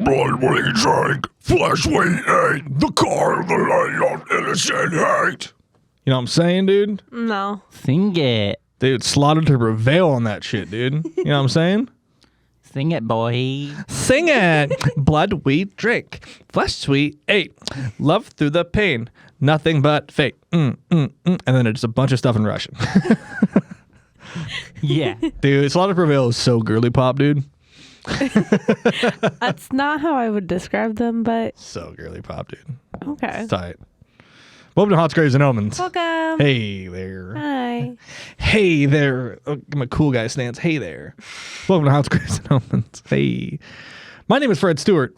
blood will he drink, flesh will he eat, the car of the light of innocent hate. You know what I'm saying, dude? No. Sing it. Dude, slotted to prevail on that shit, dude. You know what I'm saying? Sing it, boy. Sing it. Blood we drink, flesh we eat, love through the pain, nothing but fate. And then it's a bunch of stuff in Russian. Yeah. Dude, slotted to prevail is so girly pop, dude. That's not how I would describe them, but So girly pop, dude. okay. It's tight. Welcome to Hot Graves and Omens. Welcome. Hey there. Hi. Hey there. Oh, give me a cool guy stance. Hey there. Welcome to Hot Graves and Omens. Hey. My name is Fred Stewart.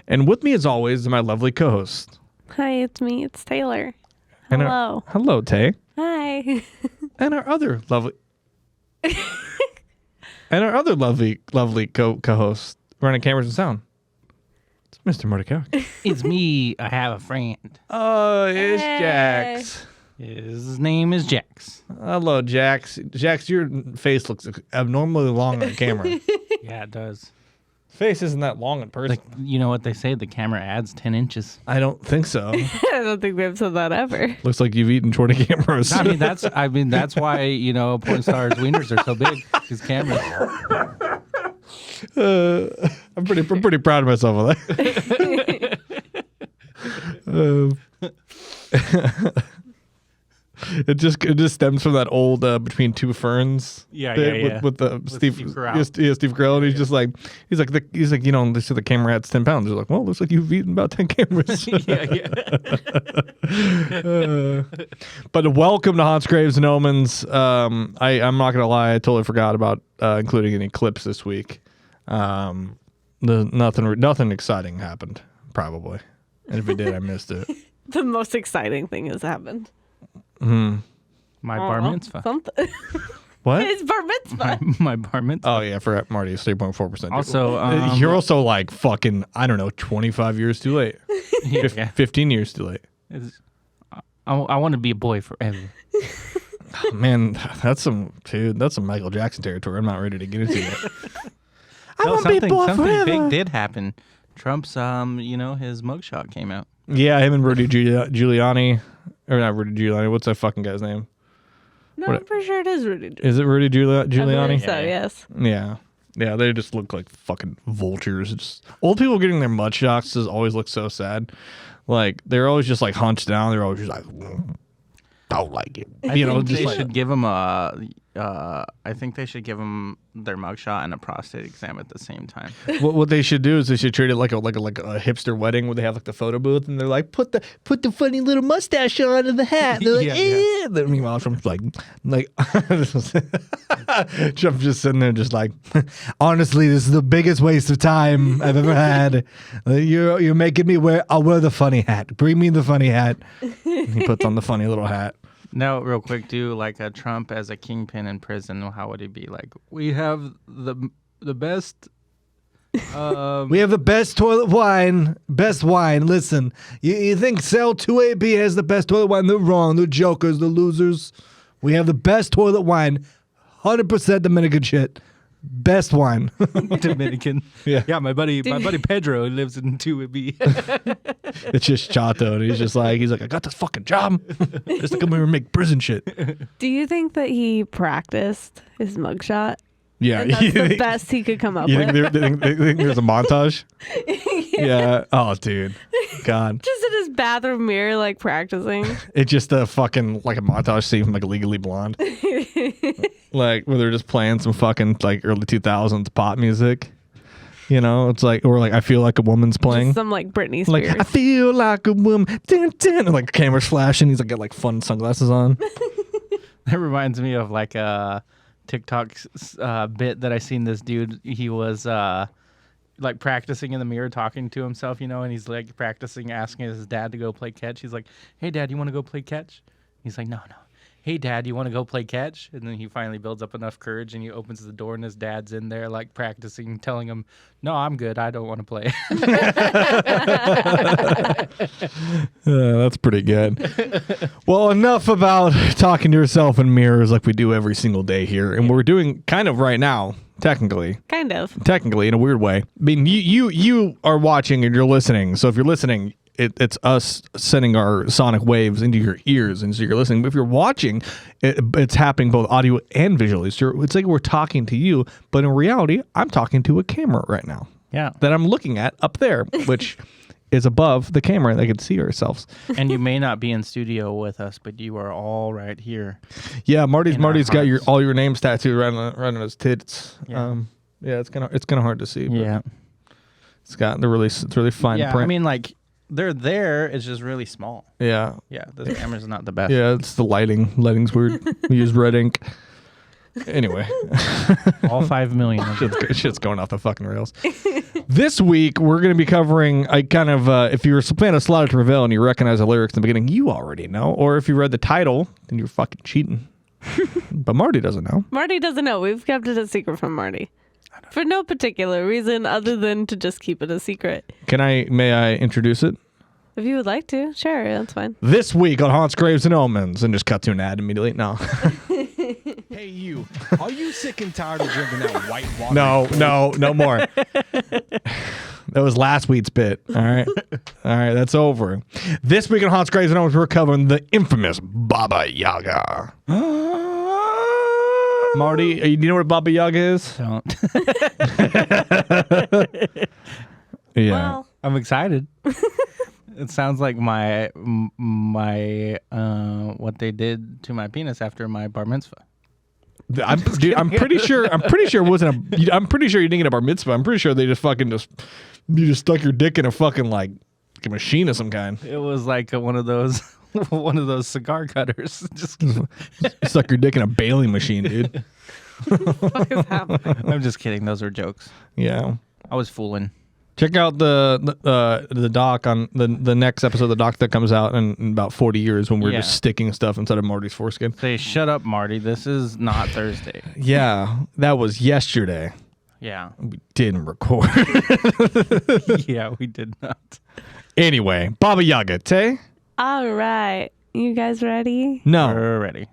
And with me, as always, is my lovely co-host. Hi, it's me. It's Taylor. And Hello. Hello, Tay. Hi. And our other lovely... and our other lovely co-host running cameras and sound. It's Mr. Mordecai. It's me. I have a friend. Oh, it's Hey. Jax. His name is Jax. Hello, Jax. Jax, your face looks abnormally long on camera. Yeah, it does. Face isn't that long in person. Like, you know what they say? The camera adds 10 inches. I don't think so. I don't think we've said that ever. Looks like you've eaten 20 cameras. I mean, that's why, porn stars' wieners are so big. These cameras. I'm pretty proud of myself of that. It just stems from that old Between Two Ferns. Yeah, bit yeah. With Steve Carell. Steve Carell, and he's like, they said the camera adds 10 pounds. They're like, well, looks like you've eaten about 10 cameras. Yeah. But welcome to Haunts, Graves, and Omens. I'm not gonna lie, I totally forgot about including any clips this week. Nothing exciting happened, probably. And if it did, I missed it. The most exciting thing has happened. My bar mitzvah. Something. What? It's bar mitzvah. My bar mitzvah. Oh yeah, I forgot Marty. It's 3.4%. Also, You're also like fucking, I don't know, 25 years too late. yeah. 15 years too late. I want to be a boy forever. Oh, man, that's some Michael Jackson territory. I'm not ready to get into yet. Something big did happen. Trump's, his mugshot came out. Yeah, him and Rudy Giuliani, or not Rudy Giuliani. What's that fucking guy's name? No, I'm pretty sure it is Rudy. Is it Rudy I Giuliani? believe so, yes. Yeah. Yeah, they just look like fucking vultures. Just old people getting their mud shots just always look so sad. Like, they're always just like hunched down. They're always just like, don't like it. I think they should give them I think they should give them their mugshot and a prostate exam at the same time. What they should do is they should treat it like a hipster wedding where they have like the photo booth and they're like, put the funny little mustache on and the hat. And they're like, Yeah. Then meanwhile, Trump's like Trump's just sitting there just like, honestly, this is the biggest waste of time I've ever had. You're making me I'll wear the funny hat. Bring me the funny hat. And he puts on the funny little hat. Now, real quick, like a Trump as a kingpin in prison, how would he be? Like, we have the best. We have the best toilet wine. Best wine. Listen, you think Cell 2AB has the best toilet wine? They're wrong. They're jokers. They're losers. We have the best toilet wine. 100% Dominican shit. Best wine. Dominican. Yeah. My buddy Pedro lives in 2B. It's just Chato, and he's like, I got this fucking job. Just to come here and make prison shit. Do you think that he practiced his mugshot? Yeah. And that's the best he could come up You with. think there's a montage? Yeah. Oh, dude. God. Just in his bathroom mirror, like practicing. It's just a fucking, like a montage scene from like Legally Blonde. Like, where they're just playing some fucking, like, early 2000s pop music. You know, it's like, or like, I feel like a woman's playing. Just some like Britney Spears. Like, I feel like a woman. Dun, dun, and like, camera's flashing. He's like, got like fun sunglasses on. That reminds me of like a TikTok bit that I seen this dude. He was like practicing in the mirror talking to himself, and he's like practicing asking his dad to go play catch. He's like, hey, Dad, you want to go play catch? He's like, no. hey, Dad, you want to go play catch? And then he finally builds up enough courage and he opens the door and his dad's in there like practicing, telling him, no, I'm good. I don't want to play. That's pretty good. Well, enough about talking to yourself in mirrors like we do every single day here. And we're doing kind of right now, technically. Kind of. Technically, in a weird way. I mean, you are watching and you're listening. So if you're listening, it's us sending our sonic waves into your ears, and so you're listening. But if you're watching, it's happening both audio and visually. So it's like we're talking to you, but in reality, I'm talking to a camera right now. Yeah. That I'm looking at up there, which is above the camera. They can see ourselves. And you may not be in studio with us, but you are all right here. Yeah, Marty's got all your names tattooed right on his tits. Yeah. It's kind of hard to see. But Yeah. it's really fine Yeah. print. I mean, like, they're there. It's just really small. Yeah. Yeah. The camera's not the best. Yeah, it's the lighting. Lighting's weird. We use red ink. Anyway. All 5 million. Shit's going off the fucking rails. This week, we're going to be covering, if you were playing a Slaughter to Prevail and you recognize the lyrics in the beginning, you already know. Or if you read the title, then you're fucking cheating. But Marty doesn't know. Marty doesn't know. We've kept it a secret from Marty. For no particular reason other than to just keep it a secret. May I introduce it? If you would like to, sure, that's fine. This week on Haunts, Graves, and Omens, and just cut to an ad immediately. No. Hey, you. Are you sick and tired of drinking that white water? No more. That was last week's bit. All right. That's over. This week on Haunts, Graves, and Omens, we're covering the infamous Baba-Yaga. Marty, do you know what Baba-Yaga is? Don't. Yeah. Well, I'm excited. It sounds like my what they did to my penis after my bar mitzvah. I'm pretty sure it wasn't I'm pretty sure you didn't get a bar mitzvah. I'm pretty sure they just you just stuck your dick in a fucking like a machine of some kind. It was like one of those cigar cutters. Just Stuck your dick in a baling machine, dude. what is happening? I'm just kidding. Those are jokes. Yeah. I was fooling. Check out the doc on the next episode of the doc that comes out in about 40 years when we're just sticking stuff inside of Marty's foreskin. Say, shut up, Marty. This is not Thursday. Yeah, that was yesterday. Yeah. We didn't record. Yeah, we did not. Anyway, Baba-Yaga, Tay? All right. You guys ready? No. We're ready.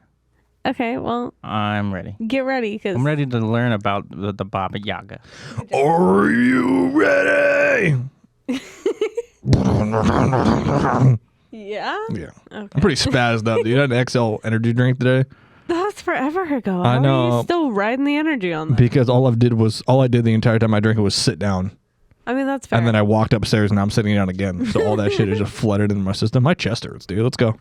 Okay, well, I'm ready. get ready because I'm ready to learn about the Baba-Yaga. Are you ready? yeah. Yeah. Okay. I'm pretty spazzed up, dude. I had an XL energy drink today That was forever ago. I How know. Are you still riding the energy on that? because all I did the entire time I drank it was sit down. I mean, that's fair. And then I walked upstairs and now I'm sitting down again. So all that shit is just flooded into my system. My chest hurts, dude. Let's go.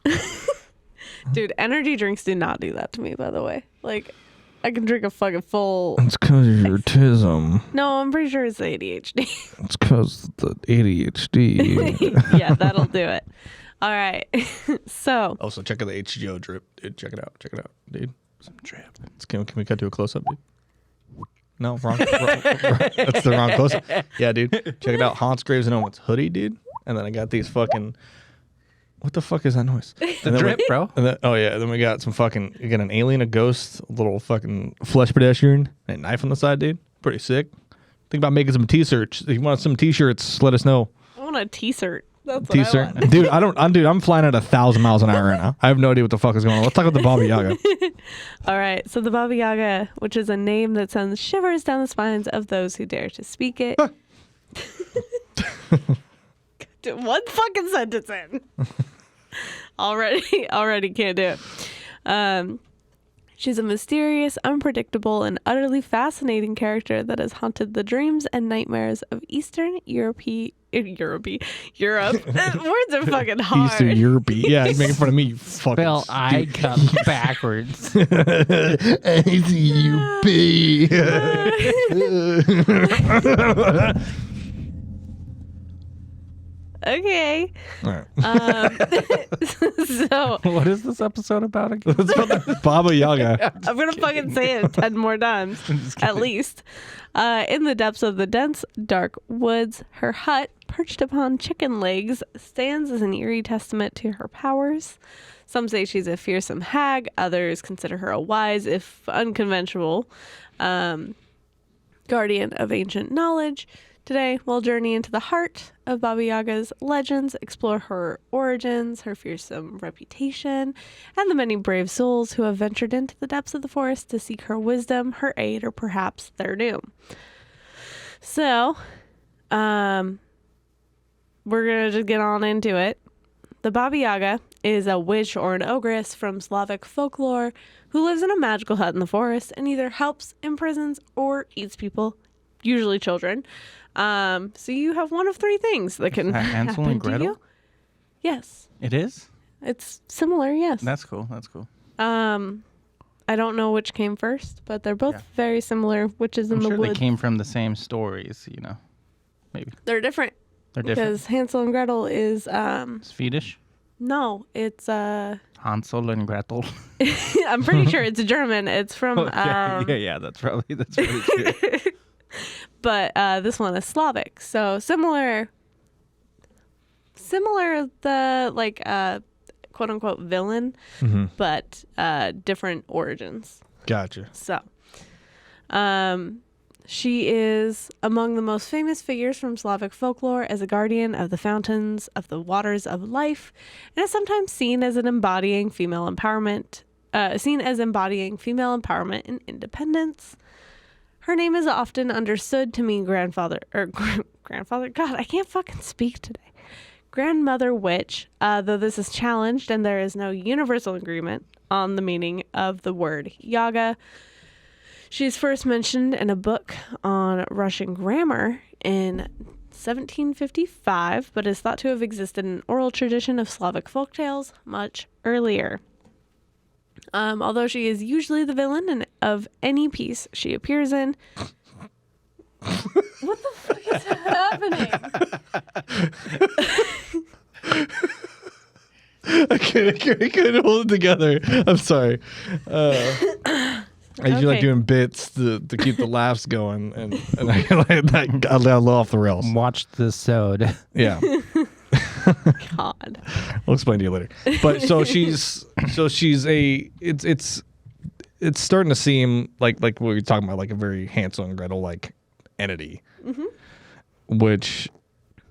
Dude, energy drinks do not do that to me, by the way. Like, I can drink a fucking full... It's because of your autism. No, I'm pretty sure it's the ADHD. It's because the ADHD. Yeah, that'll do it. All right. So... Also, check out the HGO drip, dude. Check it out, dude. Some drip. Can we cut to a close-up, dude? No, wrong. That's the wrong close-up. Yeah, dude. Check it out. Haunts, Graves, and Omens hoodie, dude. And then I got these fucking... What the fuck is that noise? The drip, bro. Then we got you got an alien, a ghost, a little fucking flesh pedestrian, and a knife on the side, dude. Pretty sick. Think about making some t-shirts. If you want some t-shirts, let us know. I want a t-shirt. That's what I want. Dude, I'm flying at 1,000 miles an hour right now. I have no idea what the fuck is going on. Let's talk about the Baba-Yaga. All right. So the Baba-Yaga, which is a name that sends shivers down the spines of those who dare to speak it. One fucking sentence in. Already can't do it. She's a mysterious, unpredictable, and utterly fascinating character that has haunted the dreams and nightmares of Eastern Europe. Words are fucking hard. Eastern Europe. Yeah, you're making fun of me, you fucking Spell I cup backwards. ACUP. Okay. All right. So What is this episode about again? It's about the Baba-Yaga. I'm going to fucking say it 10 more times, at least. In the depths of the dense, dark woods, her hut, perched upon chicken legs, stands as an eerie testament to her powers. Some say she's a fearsome hag. Others consider her a wise, if unconventional, guardian of ancient knowledge. Today, we'll journey into the heart of Baba-Yaga's legends, explore her origins, her fearsome reputation, and the many brave souls who have ventured into the depths of the forest to seek her wisdom, her aid, or perhaps their doom. So, we're going to just get on into it. The Baba-Yaga is a witch or an ogress from Slavic folklore who lives in a magical hut in the forest and either helps, imprisons, or eats people, usually children. So you have one of three things that can Hansel happen and Gretel? to you. Yes. It is? It's similar, yes. That's cool. That's cool. I don't know which came first, but they're both very similar witches in I'm the sure woods. they came from the same stories, you know. Maybe. They're different. They're different. Because Hansel and Gretel is Swedish? no, it's Hansel and Gretel. I'm pretty sure it's German. It's from yeah, that's probably true. but this one is Slavic. So similar the like quote unquote villain, but different origins. Gotcha. So she is among the most famous figures from Slavic folklore as a guardian of the fountains of the waters of life, and is sometimes seen as embodying female empowerment and independence. Her name is often understood to mean grandfather. God, I can't fucking speak today. Grandmother witch, though this is challenged and there is no universal agreement on the meaning of the word Yaga. She's first mentioned in a book on Russian grammar in 1755, but is thought to have existed in an oral tradition of Slavic folktales much earlier. Although she is usually the villain of any piece she appears in. What the fuck is happening? I couldn't hold it together. I'm sorry. I usually like doing bits to keep the laughs going, and I got off the rails. Watch the sewed. Yeah. God. I'll explain to you later. But it's starting to seem like what we're talking about, like a very Hansel and Gretel like entity. Which,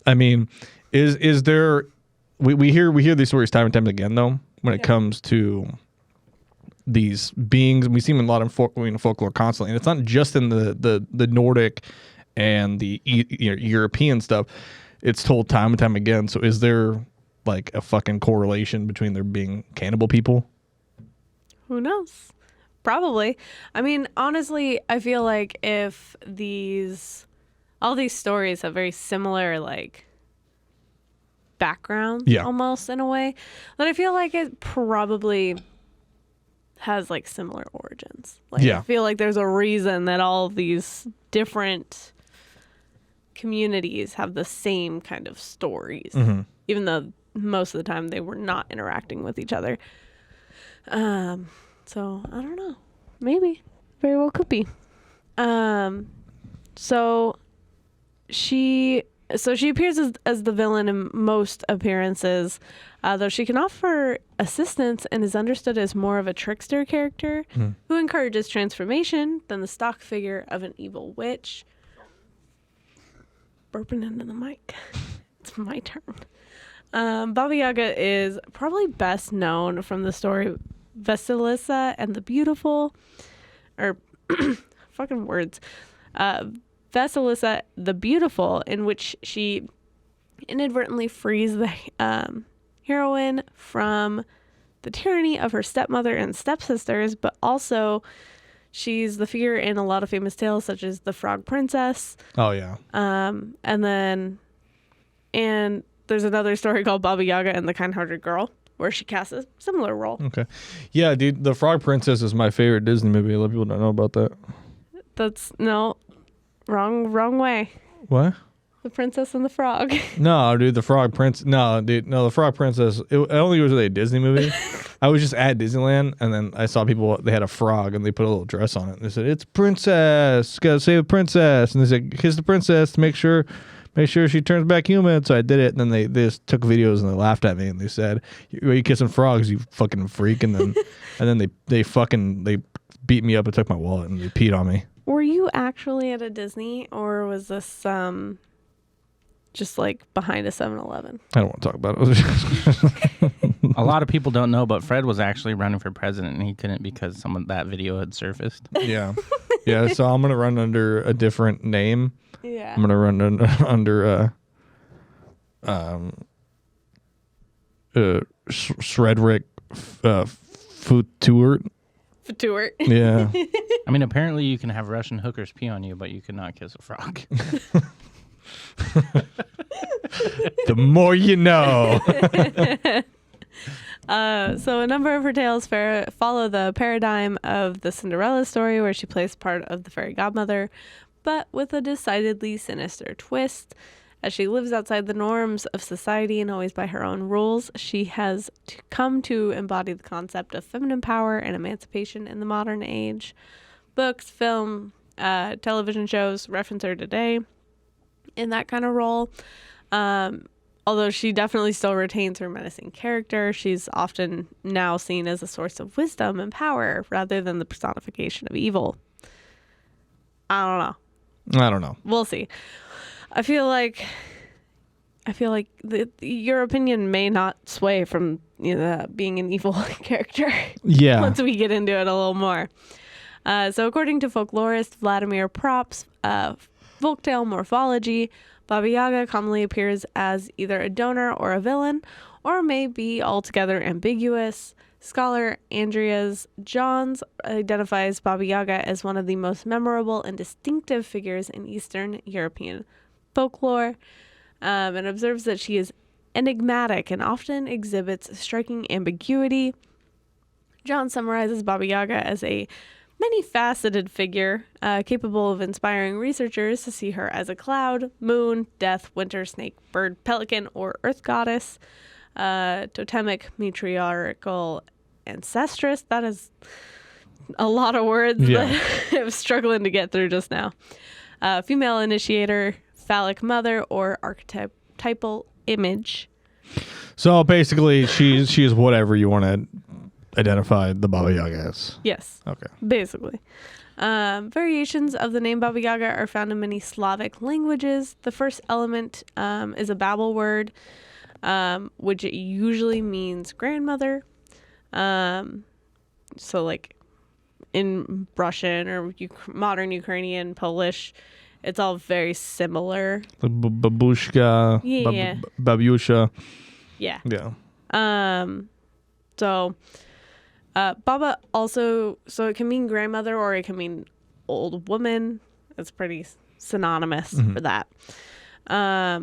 I mean, is there? We hear these stories time and time again though when it comes to these beings. We see them a lot in folklore constantly, and it's not just in the Nordic and the European stuff. It's told time and time again. So is there like a fucking correlation between there being cannibal people? Who knows? Probably. I mean, honestly, I feel like if all these stories have very similar like backgrounds almost in a way, that I feel like it probably has like similar origins. Like I feel like there's a reason that all of these different communities have the same kind of stories, even though most of the time they were not interacting with each other. So I don't know, maybe very well could be. So she appears as the villain in most appearances, though she can offer assistance and is understood as more of a trickster character who encourages transformation than the stock figure of an evil witch. Burping into the mic. It's my turn. Baba-Yaga is probably best known from the story Vasilisa and the Beautiful, or fucking words. Vasilisa the Beautiful, in which she inadvertently frees the heroine from the tyranny of her stepmother and stepsisters, but also she's the figure in a lot of famous tales such as the Frog Princess. Oh yeah. And there's another story called Baba-Yaga and the Kind-Hearted Girl, where she casts a similar role. Okay. Yeah, dude, the Frog Princess is my favorite Disney movie. A lot of people don't know about that. That's wrong way. What? The Princess and the Frog. No, dude, the Frog Prince. No, dude, no, the Frog Princess. I don't think it was really a Disney movie. I was just at Disneyland, and then I saw people. They had a frog, and they put a little dress on it. And they said, "It's princess. Gotta save the princess." And they said, "Kiss the princess to make sure make sure she turns back human. So I did it, and then they just took videos and they laughed at me and they said, "Are you kissing frogs, you fucking freak?" And then they beat me up and took my wallet and they peed on me. Were you actually at a Disney, or was this just like behind a 7-Eleven? I don't want to talk about it. A lot of people don't know, but Fred was actually running for president, and he couldn't because that video had surfaced. Yeah. So I'm gonna run under a different name. Yeah. I'm gonna run under Shredrick Futurt. Fatouert. Yeah. I mean, apparently you can have Russian hookers pee on you, but you cannot kiss a frog. The more you know. So a number of her tales follow the paradigm of the Cinderella story, where she plays part of the fairy godmother, but with a decidedly sinister twist. As she lives outside the norms of society and always by her own rules, she has come to embody the concept of feminine power and emancipation in the modern age. Books, film, television shows reference her today in that kind of role. Although she definitely still retains her menacing character, she's often now seen as a source of wisdom and power rather than the personification of evil. I don't know. We'll see. I feel like your opinion may not sway from being an evil character. Yeah. Once we get into it a little more. So according to folklorist Vladimir Prop's folktale morphology, Baba-Yaga commonly appears as either a donor or a villain, or may be altogether ambiguous. Scholar Andreas Johns identifies Baba-Yaga as one of the most memorable and distinctive figures in Eastern European folklore, and observes that she is enigmatic and often exhibits striking ambiguity. John summarizes Baba-Yaga as a many-faceted figure, capable of inspiring researchers to see her as a cloud, moon, death, winter, snake, bird, pelican, or earth goddess, totemic, matriarchal ancestress. That is a lot of words that I'm struggling to get through just now. Female initiator, phallic mother, or archetypal image. So basically, she's whatever you want to identify the Baba-Yaga as. Yes. Okay. Basically. Variations of the name Baba-Yaga are found in many Slavic languages. The first element is a Babel word, which usually means grandmother. So like in Russian or modern Ukrainian, Polish, it's all very similar. Babushka. Yeah. Babyusha. Yeah. Yeah. So Baba also, so it can mean grandmother or it can mean old woman. It's pretty synonymous for that. I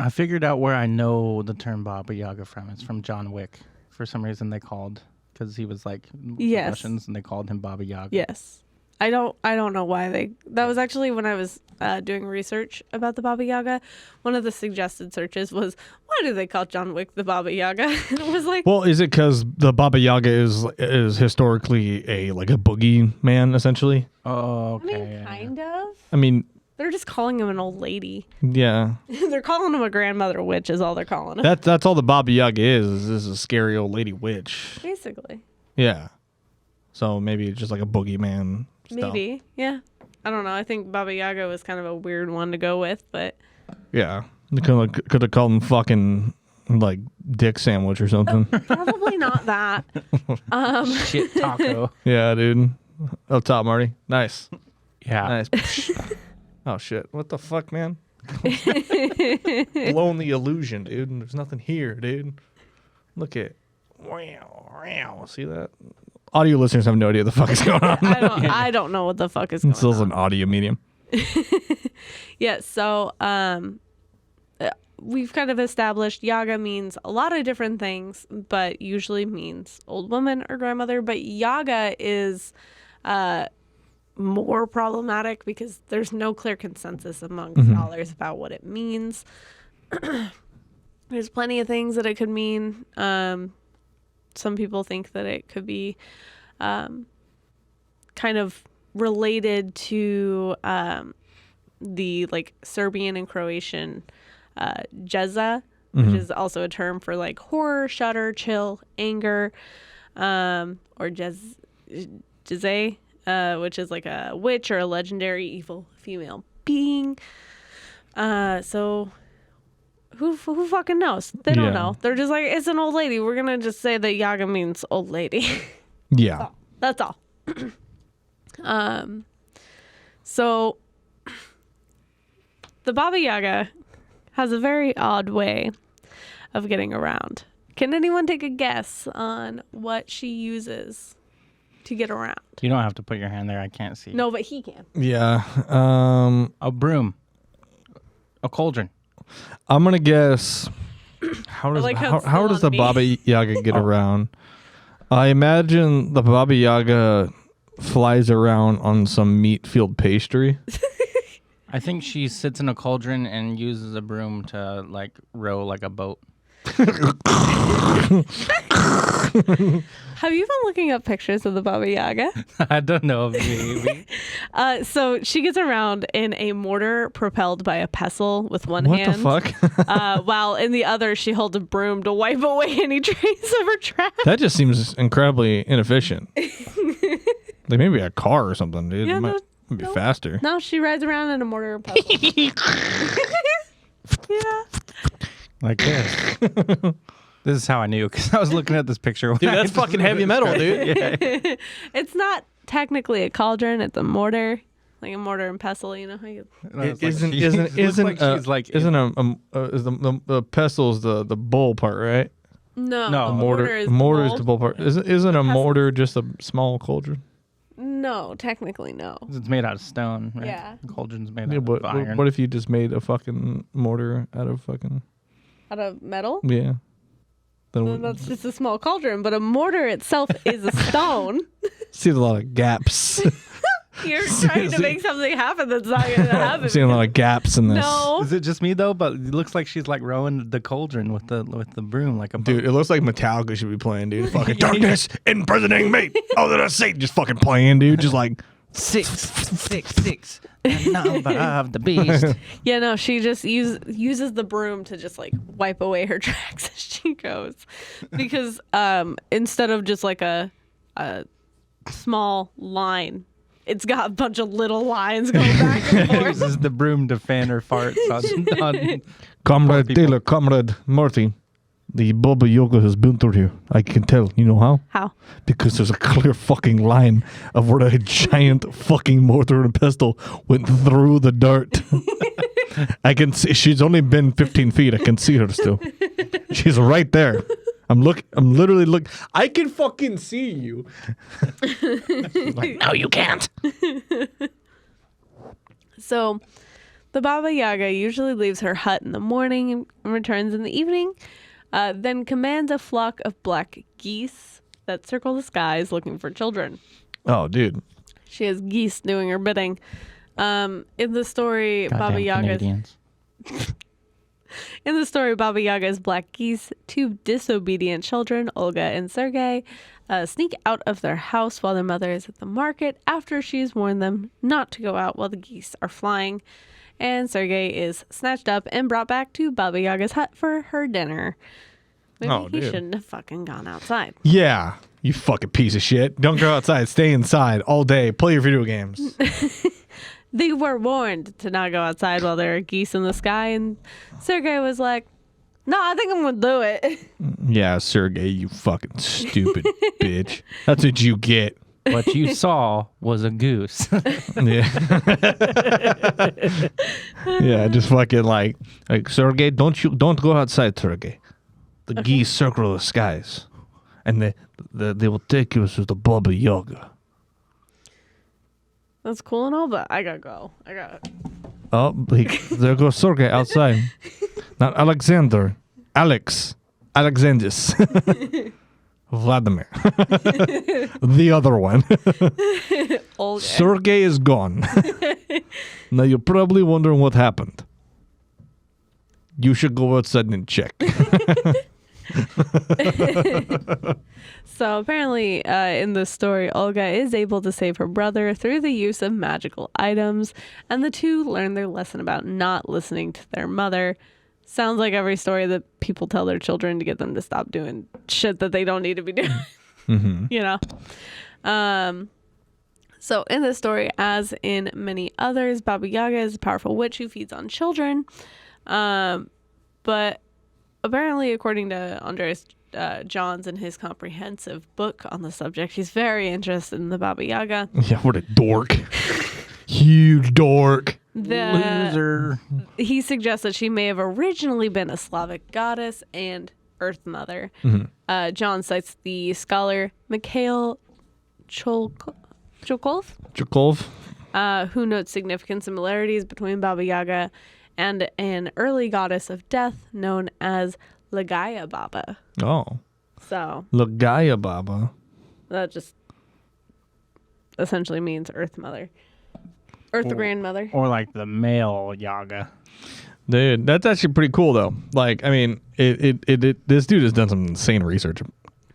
figured out where I know the term Baba-Yaga from. It's from John Wick. For some reason they called, because he was like Russians, and they called him Baba-Yaga. Yes. I don't know why that was actually when I was doing research about the Baba-Yaga. One of the suggested searches was, why do they call John Wick the Baba-Yaga? And it was like, well, is it because the Baba-Yaga is historically a boogie man, essentially? Oh, okay. I mean, kind of. I mean, they're just calling him an old lady. Yeah. They're calling him a grandmother witch is all they're calling him. That's all the Baba-Yaga is a scary old lady witch. Basically. Yeah. So maybe it's just like a boogeyman stuff. Maybe. Yeah. I don't know. I think Baba-Yaga was kind of a weird one to go with, but... Yeah. They could have called him fucking, like, dick sandwich or something. Probably not that. Shit taco. Yeah, dude. Up top, Marty. Nice. Yeah. Nice. Oh, shit. What the fuck, man? Blown the illusion, dude. There's nothing here, dude. Look at... Wow. See that? Audio listeners have no idea what the fuck is going on. I don't know what the fuck is going on. This is an audio medium. Yeah, so we've kind of established Yaga means a lot of different things, but usually means old woman or grandmother. But Yaga is more problematic because there's no clear consensus among scholars about what it means. There's plenty of things that it could mean. Some people think that it could be kind of related to the like Serbian and Croatian jeza, which is also a term for like horror, shudder, chill, anger, or jeze, which is like a witch or a legendary evil female being. So who fucking knows? They don't know. They're just like, it's an old lady. We're gonna just say that Yaga means old lady. Yeah. That's all. So the Baba-Yaga has a very odd way of getting around. Can anyone take a guess on what she uses to get around? You don't have to put your hand there. I can't see. No, but he can. Yeah. A broom. A cauldron. I'm gonna guess. How does like how it's how does the still on me. Baba-Yaga get around? I imagine the Baba-Yaga flies around on some meat filled pastry. I think she sits in a cauldron and uses a broom to like row like a boat. Have you been looking up pictures of the Baba-Yaga? I don't know. Maybe. So she gets around in a mortar propelled by a pestle with one What hand. the fuck? While in the other, she holds a broom to wipe away any trace of her trash. That just seems incredibly inefficient. Like maybe a car or something, dude. Yeah, It might be faster. No, she rides around in a mortar and pestle. Yeah. Like this. This is how I knew, because I was looking at this picture. Dude, that's fucking heavy metal, dude. Yeah. It's not technically a cauldron, it's a mortar. Like a mortar and pestle, you know how you... Isn't the pestle's the bowl part, right? No, No. the Mortar is is the the bowl. bowl part. Isn't a mortar just a small cauldron? No, technically no. It's made out of stone, right? Yeah. The cauldron's made Yeah, out but of iron. what if you just made a fucking mortar out of fucking Out of metal? yeah? Then that's just a small cauldron, but a mortar itself is a stone. See a lot of gaps. You're trying to make something happen that's not going to happen. I'm seeing a lot of gaps in this. No. Is it just me though? But it looks like she's like rowing the cauldron with the broom, like a Dude, it looks like Metallica should be playing, dude. Fucking darkness imprisoning me. Oh, did I say just fucking playing, dude? Just like 666, the number of the beast. Yeah, no, she just uses the broom to just like wipe away her tracks as she goes. Because instead of just like a small line, it's got a bunch of little lines going back and forth. Uses the broom to fan her farts on Comrade people. Taylor, Comrade Marty, the Baba-Yaga has been through here. I can tell. You know how? How? Because there's a clear fucking line of where a giant fucking mortar and pestle went through the dirt. I can see. She's only been 15 feet. I can see her still. She's right there. I'm literally look. I can fucking see you. Like, no, you can't. So, the Baba-Yaga usually leaves her hut in the morning and returns in the evening, then commands a flock of black geese that circle the skies looking for children. Oh, dude. She has geese doing her bidding. In the story, Baba-Yaga's black geese, two disobedient children, Olga and Sergei, sneak out of their house while their mother is at the market after she's warned them not to go out while the geese are flying. And Sergei is snatched up and brought back to Baba-Yaga's hut for her dinner. Maybe he shouldn't have fucking gone outside. Yeah, you fucking piece of shit. Don't go outside. Stay inside all day. Play your video games. They were warned to not go outside while there are geese in the sky, and Sergei was like, no, I think I'm going to do it. Yeah, Sergey, you fucking stupid bitch. That's what you get. What you saw was a goose. Yeah. Yeah, just fucking like Sergey, don't go outside, Sergey. The geese circle the skies, and they will take you to the Baba-Yaga. That's cool and all, but I gotta go. Oh, there goes Sergey outside. Not Alexander, Alexandus, Vladimir, the other one. Olga. Sergey is gone. Now you're probably wondering what happened. You should go outside and check. So apparently, in this story, Olga is able to save her brother through the use of magical items, and the two learn their lesson about not listening to their mother. Sounds like every story that people tell their children to get them to stop doing shit that they don't need to be doing. You know? So in this story, as in many others, Baba-Yaga is a powerful witch who feeds on children. But apparently, according to Andreas Johns in his comprehensive book on the subject, he's very interested in the Baba-Yaga. Yeah, what a dork. Huge dork. Loser. He suggests that she may have originally been a Slavic goddess and Earth Mother. John cites the scholar Mikhail Chokov, who notes significant similarities between Baba-Yaga and an early goddess of death known as Lagaya Baba. Oh. So Lagaya Baba. that just essentially means Earth Mother. Earth Grandmother. Or like the male Yaga. Dude, that's actually pretty cool though. Like, I mean, this dude has done some insane research.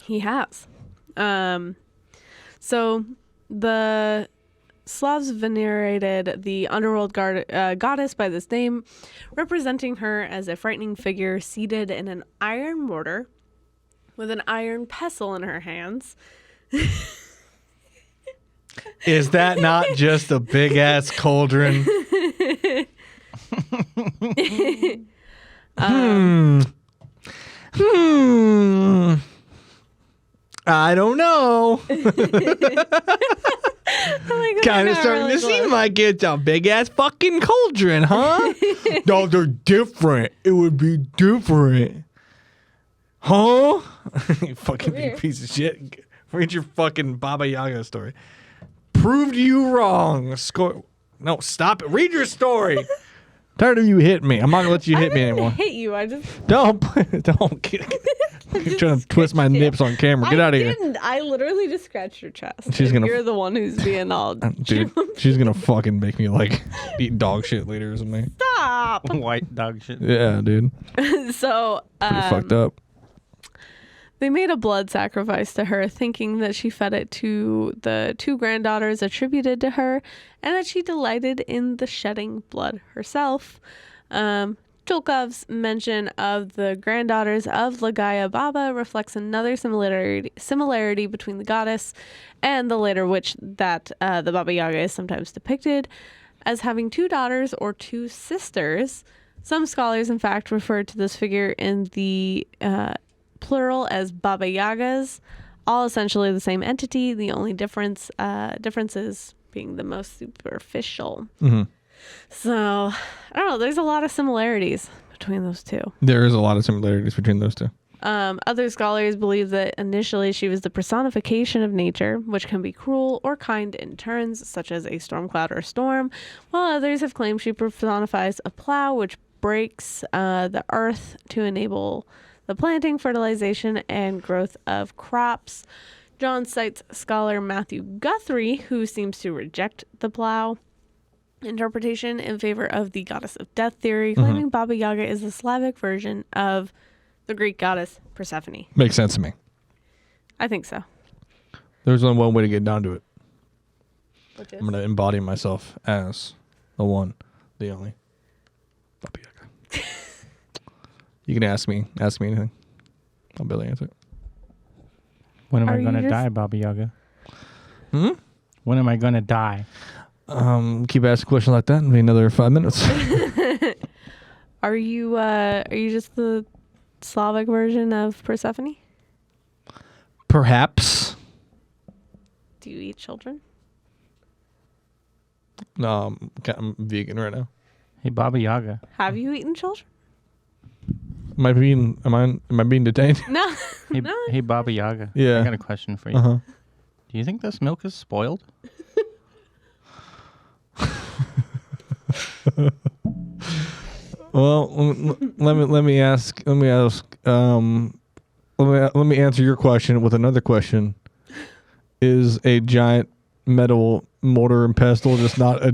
He has. So the Slavs venerated the underworld goddess by this name, representing her as a frightening figure seated in an iron mortar with an iron pestle in her hands. Is that not just a big ass cauldron? I don't know. Kind of starting to seem like it's a big ass fucking cauldron, huh? No, they're different. It would be different. Huh? You fucking big piece of shit. Read your fucking Baba-Yaga story. Proved you wrong. No, stop it. Read your story. Tired of you hitting me. I'm not gonna let you hit me anymore. Hit you. I just Don't. You're trying to twist my nips on camera. Get out of here. I literally just scratched your chest. She's gonna- You're the one who's being all. Dude, she's gonna fucking make me like eat dog shit later or something. Stop. White dog shit. Yeah, dude. So Pretty fucked up. they made a blood sacrifice to her, thinking that she fed it to the two granddaughters attributed to her, and that she delighted in the shedding blood herself. Chulkov's mention of the granddaughters of Lagaya Baba reflects another similarity between the goddess and the later witch that the Baba-Yaga is sometimes depicted as having two daughters or two sisters. Some scholars, in fact, refer to this figure in the plural as Baba-Yagas, all essentially the same entity. The only differences being the most superficial. So, I don't know. There's a lot of similarities between those two. There is a lot of similarities between those two. Other scholars believe that initially she was the personification of nature, which can be cruel or kind in turns, such as a storm cloud or a storm, while others have claimed she personifies a plow, which breaks the earth to enable the planting, fertilization, and growth of crops. John cites scholar Matthew Guthrie, who seems to reject the plow interpretation in favor of the goddess of death theory, claiming Baba-Yaga is the Slavic version of the Greek goddess Persephone. Makes sense to me. I think so. There's only one way to get down to it. Which is? I'm going to embody myself as the one, the only. Baba-Yaga. You can ask me anything. I'll be able to answer it. When am Are I you going to just- die, Baba-Yaga? Hmm? When am I going to die? Keep asking questions like that and be another 5 minutes. Are you just the Slavic version of Persephone? Perhaps. Do you eat children? No, I'm vegan right now. Hey, Baba-Yaga. Have you eaten children? Am I being detained? No. Hey, No. hey Baba-Yaga. Yeah. I got a question for you. Uh-huh. Do you think this milk is spoiled? Well, let me answer your question with another question. Is a giant metal mortar and pestle just not a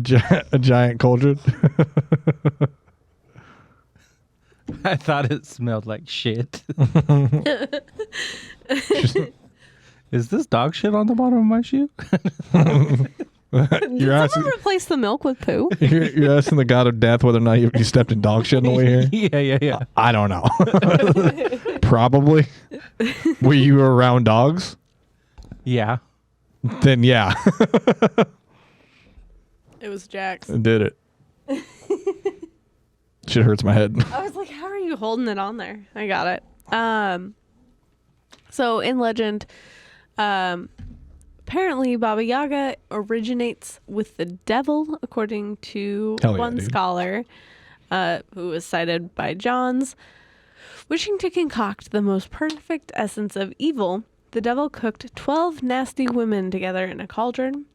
giant cauldron? I thought it smelled like shit. Is this dog shit on the bottom of my shoe? Did someone replace the milk with poo? You're asking the god of death whether or not you stepped in dog shit on the way here? Yeah. I don't know. Probably. Were you around dogs? Yeah. Then yeah. It was Jax. I did it. Shit hurts my head. I was like, how are you holding it on there? I got it. So in legend, apparently Baba-Yaga originates with the devil, according to one scholar who was cited by Johns. Wishing to concoct the most perfect essence of evil, the devil cooked 12 nasty women together in a cauldron.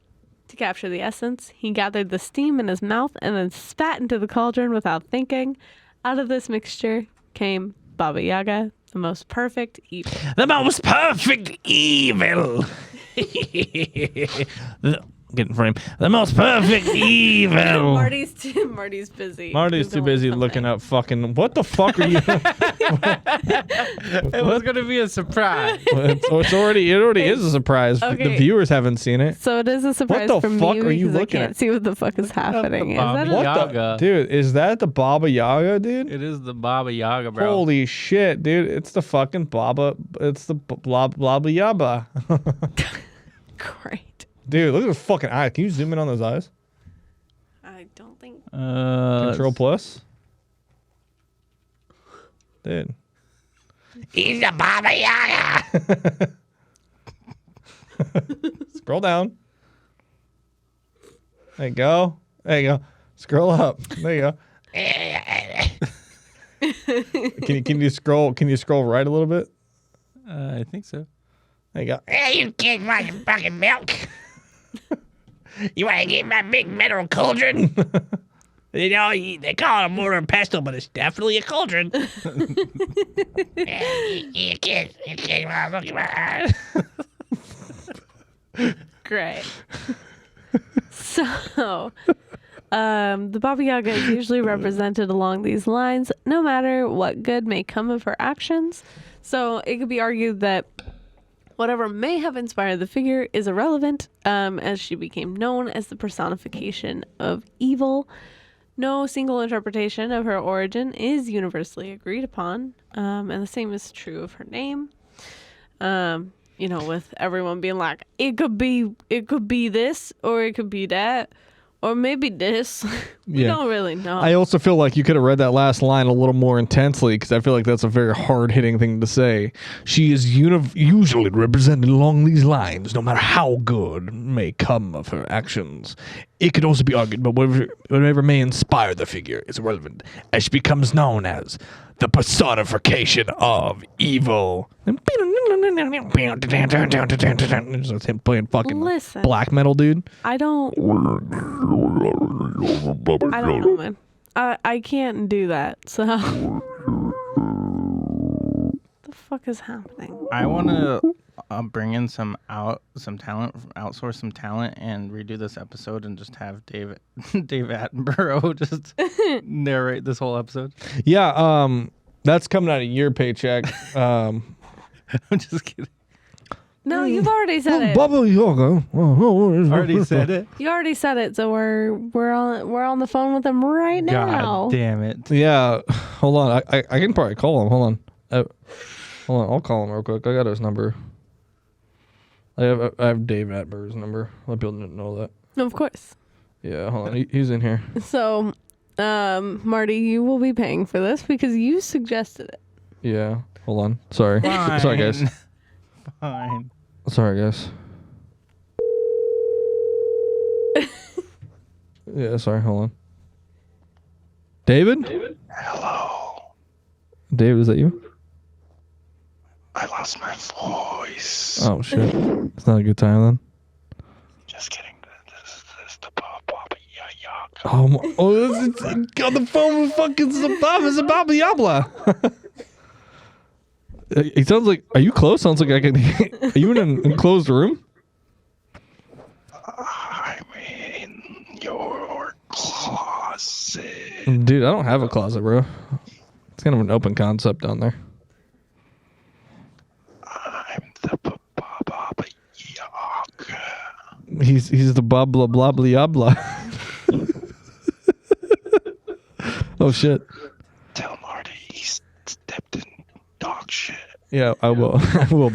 To capture the essence, he gathered the steam in his mouth and then spat into the cauldron without thinking. Out of this mixture came Baba-Yaga, the most perfect evil. The most perfect evil. Get in frame. The most perfect evil. Marty's busy. Marty's too busy looking up fucking. What the fuck are you? It was gonna be a surprise. It already is a surprise. Okay. The viewers haven't seen it. So it is a surprise What the for fuck me are you because I looking can't at? see what the fuck is happening. Is that Baba a, Yaga. Dude, is that the Baba-Yaga, dude? It is the Baba-Yaga, bro. Holy shit, dude! It's the fucking Baba. It's the Blabla-Yaba. great? Dude, look at the fucking eyes. Can you zoom in on those eyes? I don't think. Control plus. Dude. He's a Baba-Yaga. Scroll down. There you go. There you go. Scroll up. There you go. Can you scroll? Can you scroll right a little bit? I think so. There you go. Hey, you kids want some fucking milk? You want to get my big metal cauldron? You know, they call it a mortar and pestle, but it's definitely a cauldron. You kids want to look at my eyes? Great. So, the Baba-Yaga is usually represented along these lines, no matter what good may come of her actions. So it could be argued that whatever may have inspired the figure is irrelevant, as she became known as the personification of evil. No single interpretation of her origin is universally agreed upon, and the same is true of her name. You know, with everyone being like, it could be this, or it could be that, or maybe this. We don't really know. I also feel like you could have read that last line a little more intensely, because I feel like that's a very hard-hitting thing to say. She is usually represented along these lines, no matter how good may come of her actions. It could also be argued, but whatever may inspire the figure is irrelevant, as she becomes known as the personification of evil. It's him playing fucking black metal, dude. I don't know, man. I can't do that. So, what the fuck is happening? I want to bring in some talent, outsource some talent, and redo this episode, and just have Dave Attenborough just narrate this whole episode. Yeah, that's coming out of your paycheck. I'm just kidding. No, you've already said it. Baba-Yaga. Already said it. You already said it, so we're on the phone with him right now. God damn it. Yeah, hold on. I can probably call him. Hold on. I'll call him real quick. I got his number. I have Dave Attenborough's number. Let people know that. Of course. Yeah, hold on. He's in here. So, Marty, you will be paying for this because you suggested it. Yeah. Hold on. Sorry. Fine. Sorry, guys. Fine. Sorry, guys. Yeah, sorry. Hold on. David? Hello. David, is that you? I lost my voice. Oh, shit. It's not a good time then. Just kidding. This is the Baba-Yaga. It's on the phone with fucking Baba-Yaga. It sounds like. Are you close? Sounds like I can. Are you in an enclosed room? I'm in your closet. Dude, I don't have a closet, bro. It's kind of an open concept down there. I'm the Baba-Yaga. He's the Blabla Blabla Yabla. Oh shit. Tell Marty he's stepped in dog shit. Yeah, I will. I will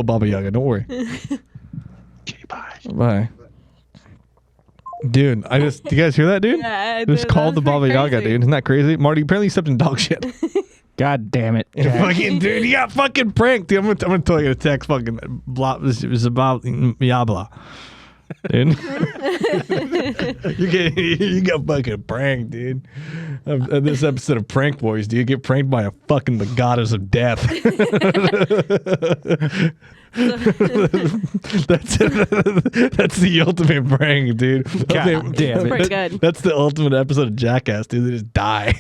Baba-Yaga. Don't worry. Okay, bye. Bye. Dude, do you guys hear that, dude? Yeah, It's that called the was pretty Baba-Yaga, crazy. dude. Isn't that crazy? Marty, apparently you stepped in dog shit. God damn it. Jack. Fucking dude, you got fucking pranked. Dude, I'm gonna tell you a text fucking blah. This is about Yabla. Dude. you got fucking pranked, dude. This episode of Prank Boys, dude, you get pranked by the goddess of death. That's the ultimate prank, dude. God damn it. Pretty good. That's the ultimate episode of Jackass, dude. They just die.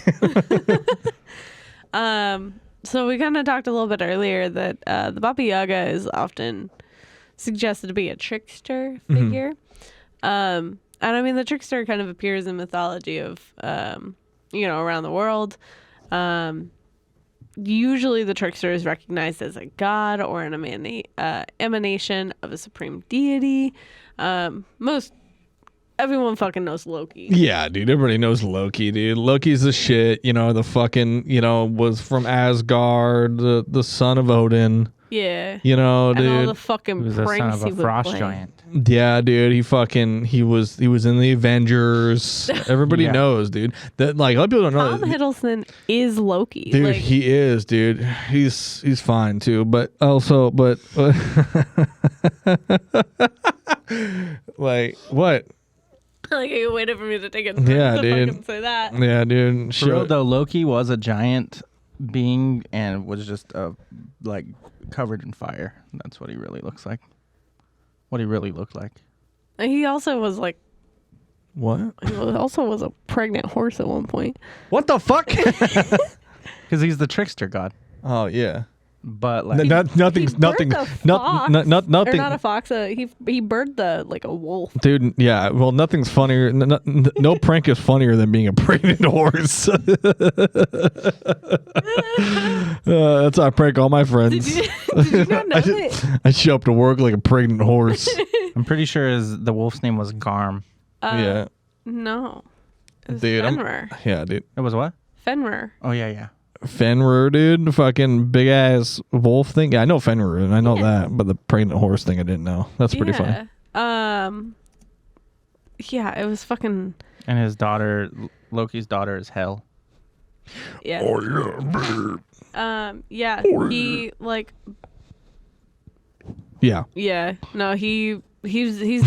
So we kind of talked a little bit earlier that the Baba-Yaga is often suggested to be a trickster figure. And I mean, the trickster kind of appears in mythology of, around the world. Usually the trickster is recognized as a god or an emanation of a supreme deity. Everyone fucking knows Loki. Yeah, dude. Everybody knows Loki, dude. Loki's the shit. The fucking, was from Asgard, the son of Odin. Yeah. Dude. And all the fucking He was the son pranks of he a would frost play. giant. Yeah, dude. He was in the Avengers. Everybody Yeah. knows, dude. That like a lot of people don't know. Tom Hiddleston is Loki. Dude, Like, he is, dude. He's fine too, but like what? like you waited for me to take it. Yeah, to dude. fucking say that. Yeah, dude. For real, though, Loki was a giant being and was just like covered in fire. That's what he really looks like. What he really looked like. He also was like. What? He also was a pregnant horse at one point. What the fuck? Because he's the trickster god. Oh yeah. But like, Nothing's He birthed a fox, nothing. Or not a fox. He birthed a wolf. Dude, yeah. Well, nothing's funnier. No prank is funnier than being a pregnant horse. That's how I prank all my friends. Did you not know that? I show up to work like a pregnant horse. I'm pretty sure the wolf's name was Garm. Yeah. No. It was Dude, Fenrir. Yeah, dude. It was what? Fenrir. Oh yeah. Fenrir, dude. Fucking big ass wolf thing. Yeah, I know Fenrir, and I know that, but the pregnant horse thing I didn't know. That's pretty funny. Yeah, it was fucking. And his daughter, Loki's daughter, is Hel. Yeah. Yeah. He like. Yeah. Yeah. No, he's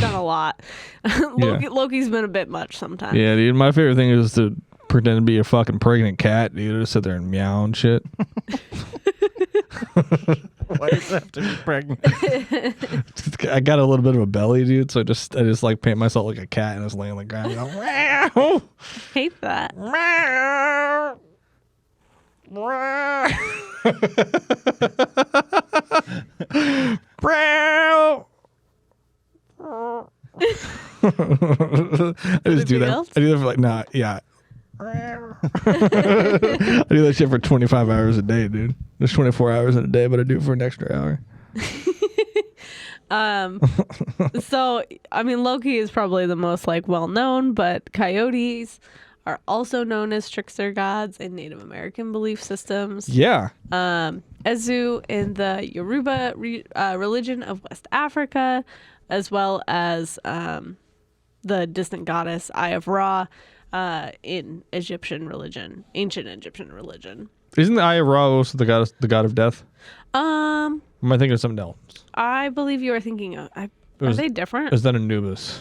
done a lot. Loki's been a bit much sometimes. Yeah, dude. My favorite thing is to pretend to be a fucking pregnant cat, dude. Just sit there and meow and shit. Why does it have to be pregnant? I got a little bit of a belly, dude. So I just like paint myself like a cat and just laying on the ground. And go, meow, Hate that. meow, meow. Meow. I just do Anything that. else? I do that for like, yeah. I do that shit for 25 hours a day, dude. There's 24 hours in a day, but I do it for an extra hour. So I mean, Loki is probably the most like well known, but coyotes are also known as trickster gods in Native American belief systems. Yeah. Ezu in the Yoruba religion of West Africa, as well as the distant goddess Eye of Ra in Egyptian religion, ancient Egyptian religion. Isn't the Eye of Ra also the god of death? Or am I thinking of something else? I believe you are thinking of. Are they different? Is that Anubis?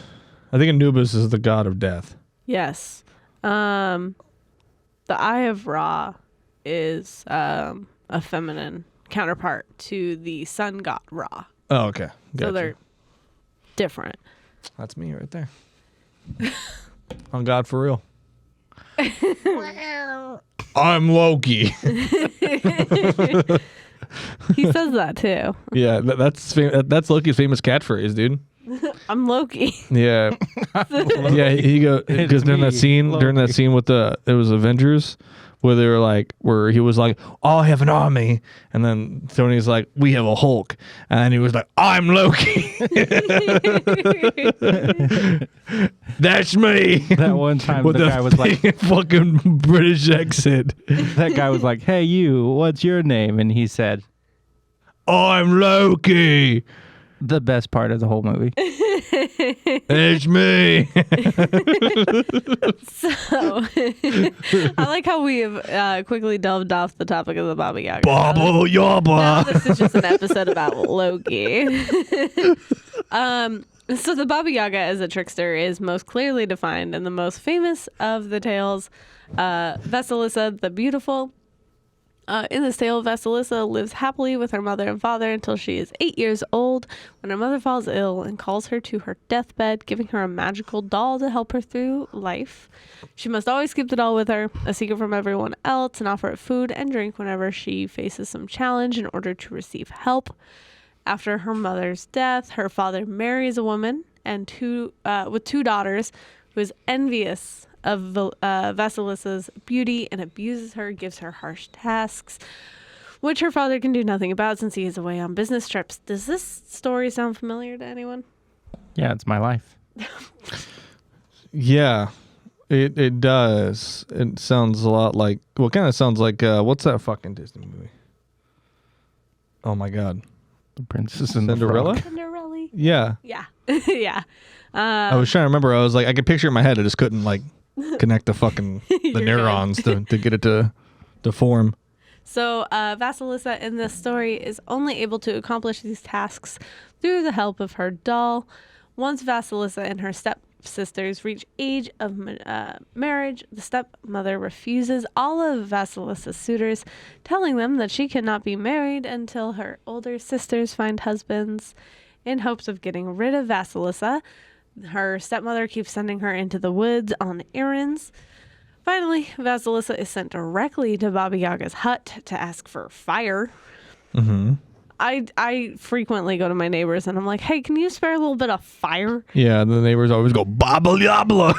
I think Anubis is the god of death. Yes. The Eye of Ra is a feminine counterpart to the sun god Ra. Oh, okay. So Gotcha. they're different. That's me right there. On God for real. I'm Loki. He says that too. Yeah, that's Loki's famous catchphrase, dude. I'm Loki. Yeah, yeah. He goes during me, that scene Loki. with it was Avengers where he was like, I have an army, and then Tony's like, we have a Hulk, and he was like, I'm Loki. That's me. That one time With the guy was like, fucking British accent. that guy was like, hey, you, what's your name? And he said, I'm Loki. the best part of the whole movie. It's me. So, I like how we have quickly delved off the topic of the Baba-Yaga. Baba-Yaga. Now this is just an episode about Loki. So the Baba-Yaga as a trickster is most clearly defined in the most famous of the tales, Vasilisa the Beautiful. In this tale, Vasilisa lives happily with her mother and father until she is 8 years old, when her mother falls ill and calls her to her deathbed, giving her a magical doll to help her through life. She must always keep the doll with her, a secret from everyone else, and offer it food and drink whenever she faces some challenge in order to receive help. After her mother's death, her father marries a woman and with two daughters, who is envious of Vasilisa's beauty and abuses her, gives her harsh tasks, which her father can do nothing about since he is away on business trips. Does this story sound familiar to anyone? Yeah, it's my life. Yeah, it does. It sounds a lot like, well, kind of sounds like, what's that fucking Disney movie? Oh my God. The Princess and Cinderella? the Frog. Cinderella? Yeah. Yeah. Yeah. I was trying to remember. I was like, I could picture it in my head. I just couldn't like connect the fucking the You're neurons to get it to form. So Vasilisa in this story is only able to accomplish these tasks through the help of her doll. Once Vasilisa and her stepsisters reach age of marriage, the stepmother refuses all of Vasilisa's suitors, telling them that she cannot be married until her older sisters find husbands. In hopes of getting rid of Vasilisa, her stepmother keeps sending her into the woods on errands. Finally, Vasilisa is sent directly to Baba-Yaga's hut to ask for fire. Mm-hmm. I frequently go to my neighbors and I'm like, hey, can you spare a little bit of fire? Yeah, the neighbors always go, Baba-Yaga.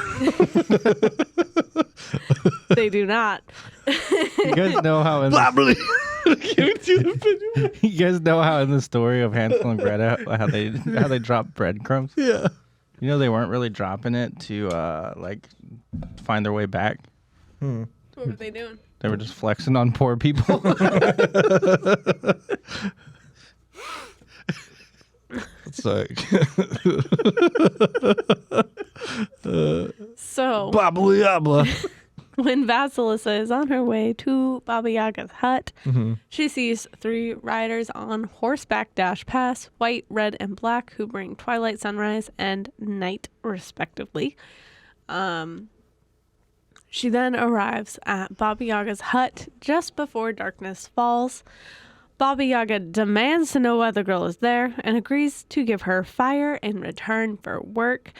They do not. You guys know how in you guys know how in the story of Hansel and Gretel how they drop breadcrumbs? Yeah. You know they weren't really dropping it to like find their way back. What were they doing? They were just flexing on poor people. It's like So Baba-Yaga. when Vasilisa is on her way to Baba-Yaga's hut, she sees 3 riders on horseback dash past, white, red, and black, who bring twilight, sunrise, and night, respectively. She then arrives at Baba-Yaga's hut just before darkness falls. Baba-Yaga demands to know why the girl is there and agrees to give her fire in return for work.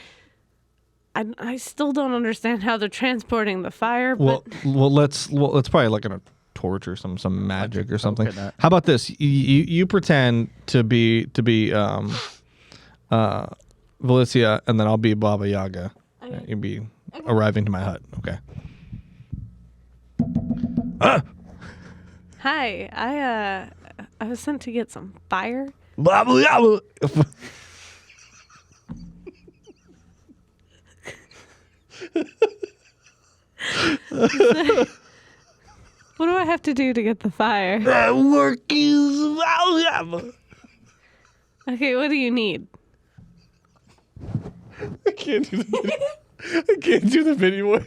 I still don't understand how they're transporting the fire. Well, let's probably like in a torch or some magic or something. Okay, How about this? You pretend to be Valicia, and then I'll be Baba-Yaga. Okay. You'll be arriving to my hut. Okay. Hi, I was sent to get some fire. Baba-Yaga. What do I have to do to get the fire? That work is Baba-Yaga. Okay, what do you need? I can't do the video. I can't do the video.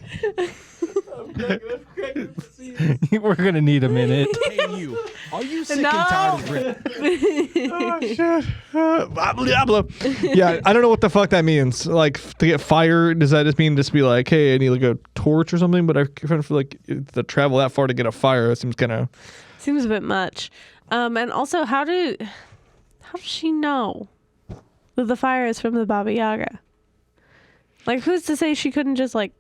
We're gonna need a minute. Hey, you. Are you sick No. and tired of rip? Oh shit! Baba-Yaga. Yeah, I don't know what the fuck that means. Like to get fire, does that just mean just be like, hey, I need like a torch or something? But I kind of feel like to travel that far to get a fire, it seems kind of. Seems a bit much. And also, how does she know that the fire is from the Baba-Yaga? Like, who's to say she couldn't just like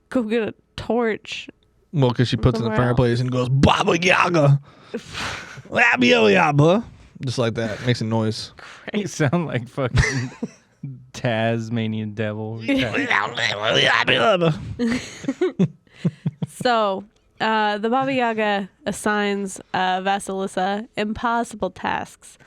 go get a torch? Well, because she puts it in the Somewhere fireplace and goes Baba-Yaga, Baba-Yaga, just like that. Makes a noise. You sound like fucking Tasmanian devil. So The Baba-Yaga assigns Vasilisa impossible tasks,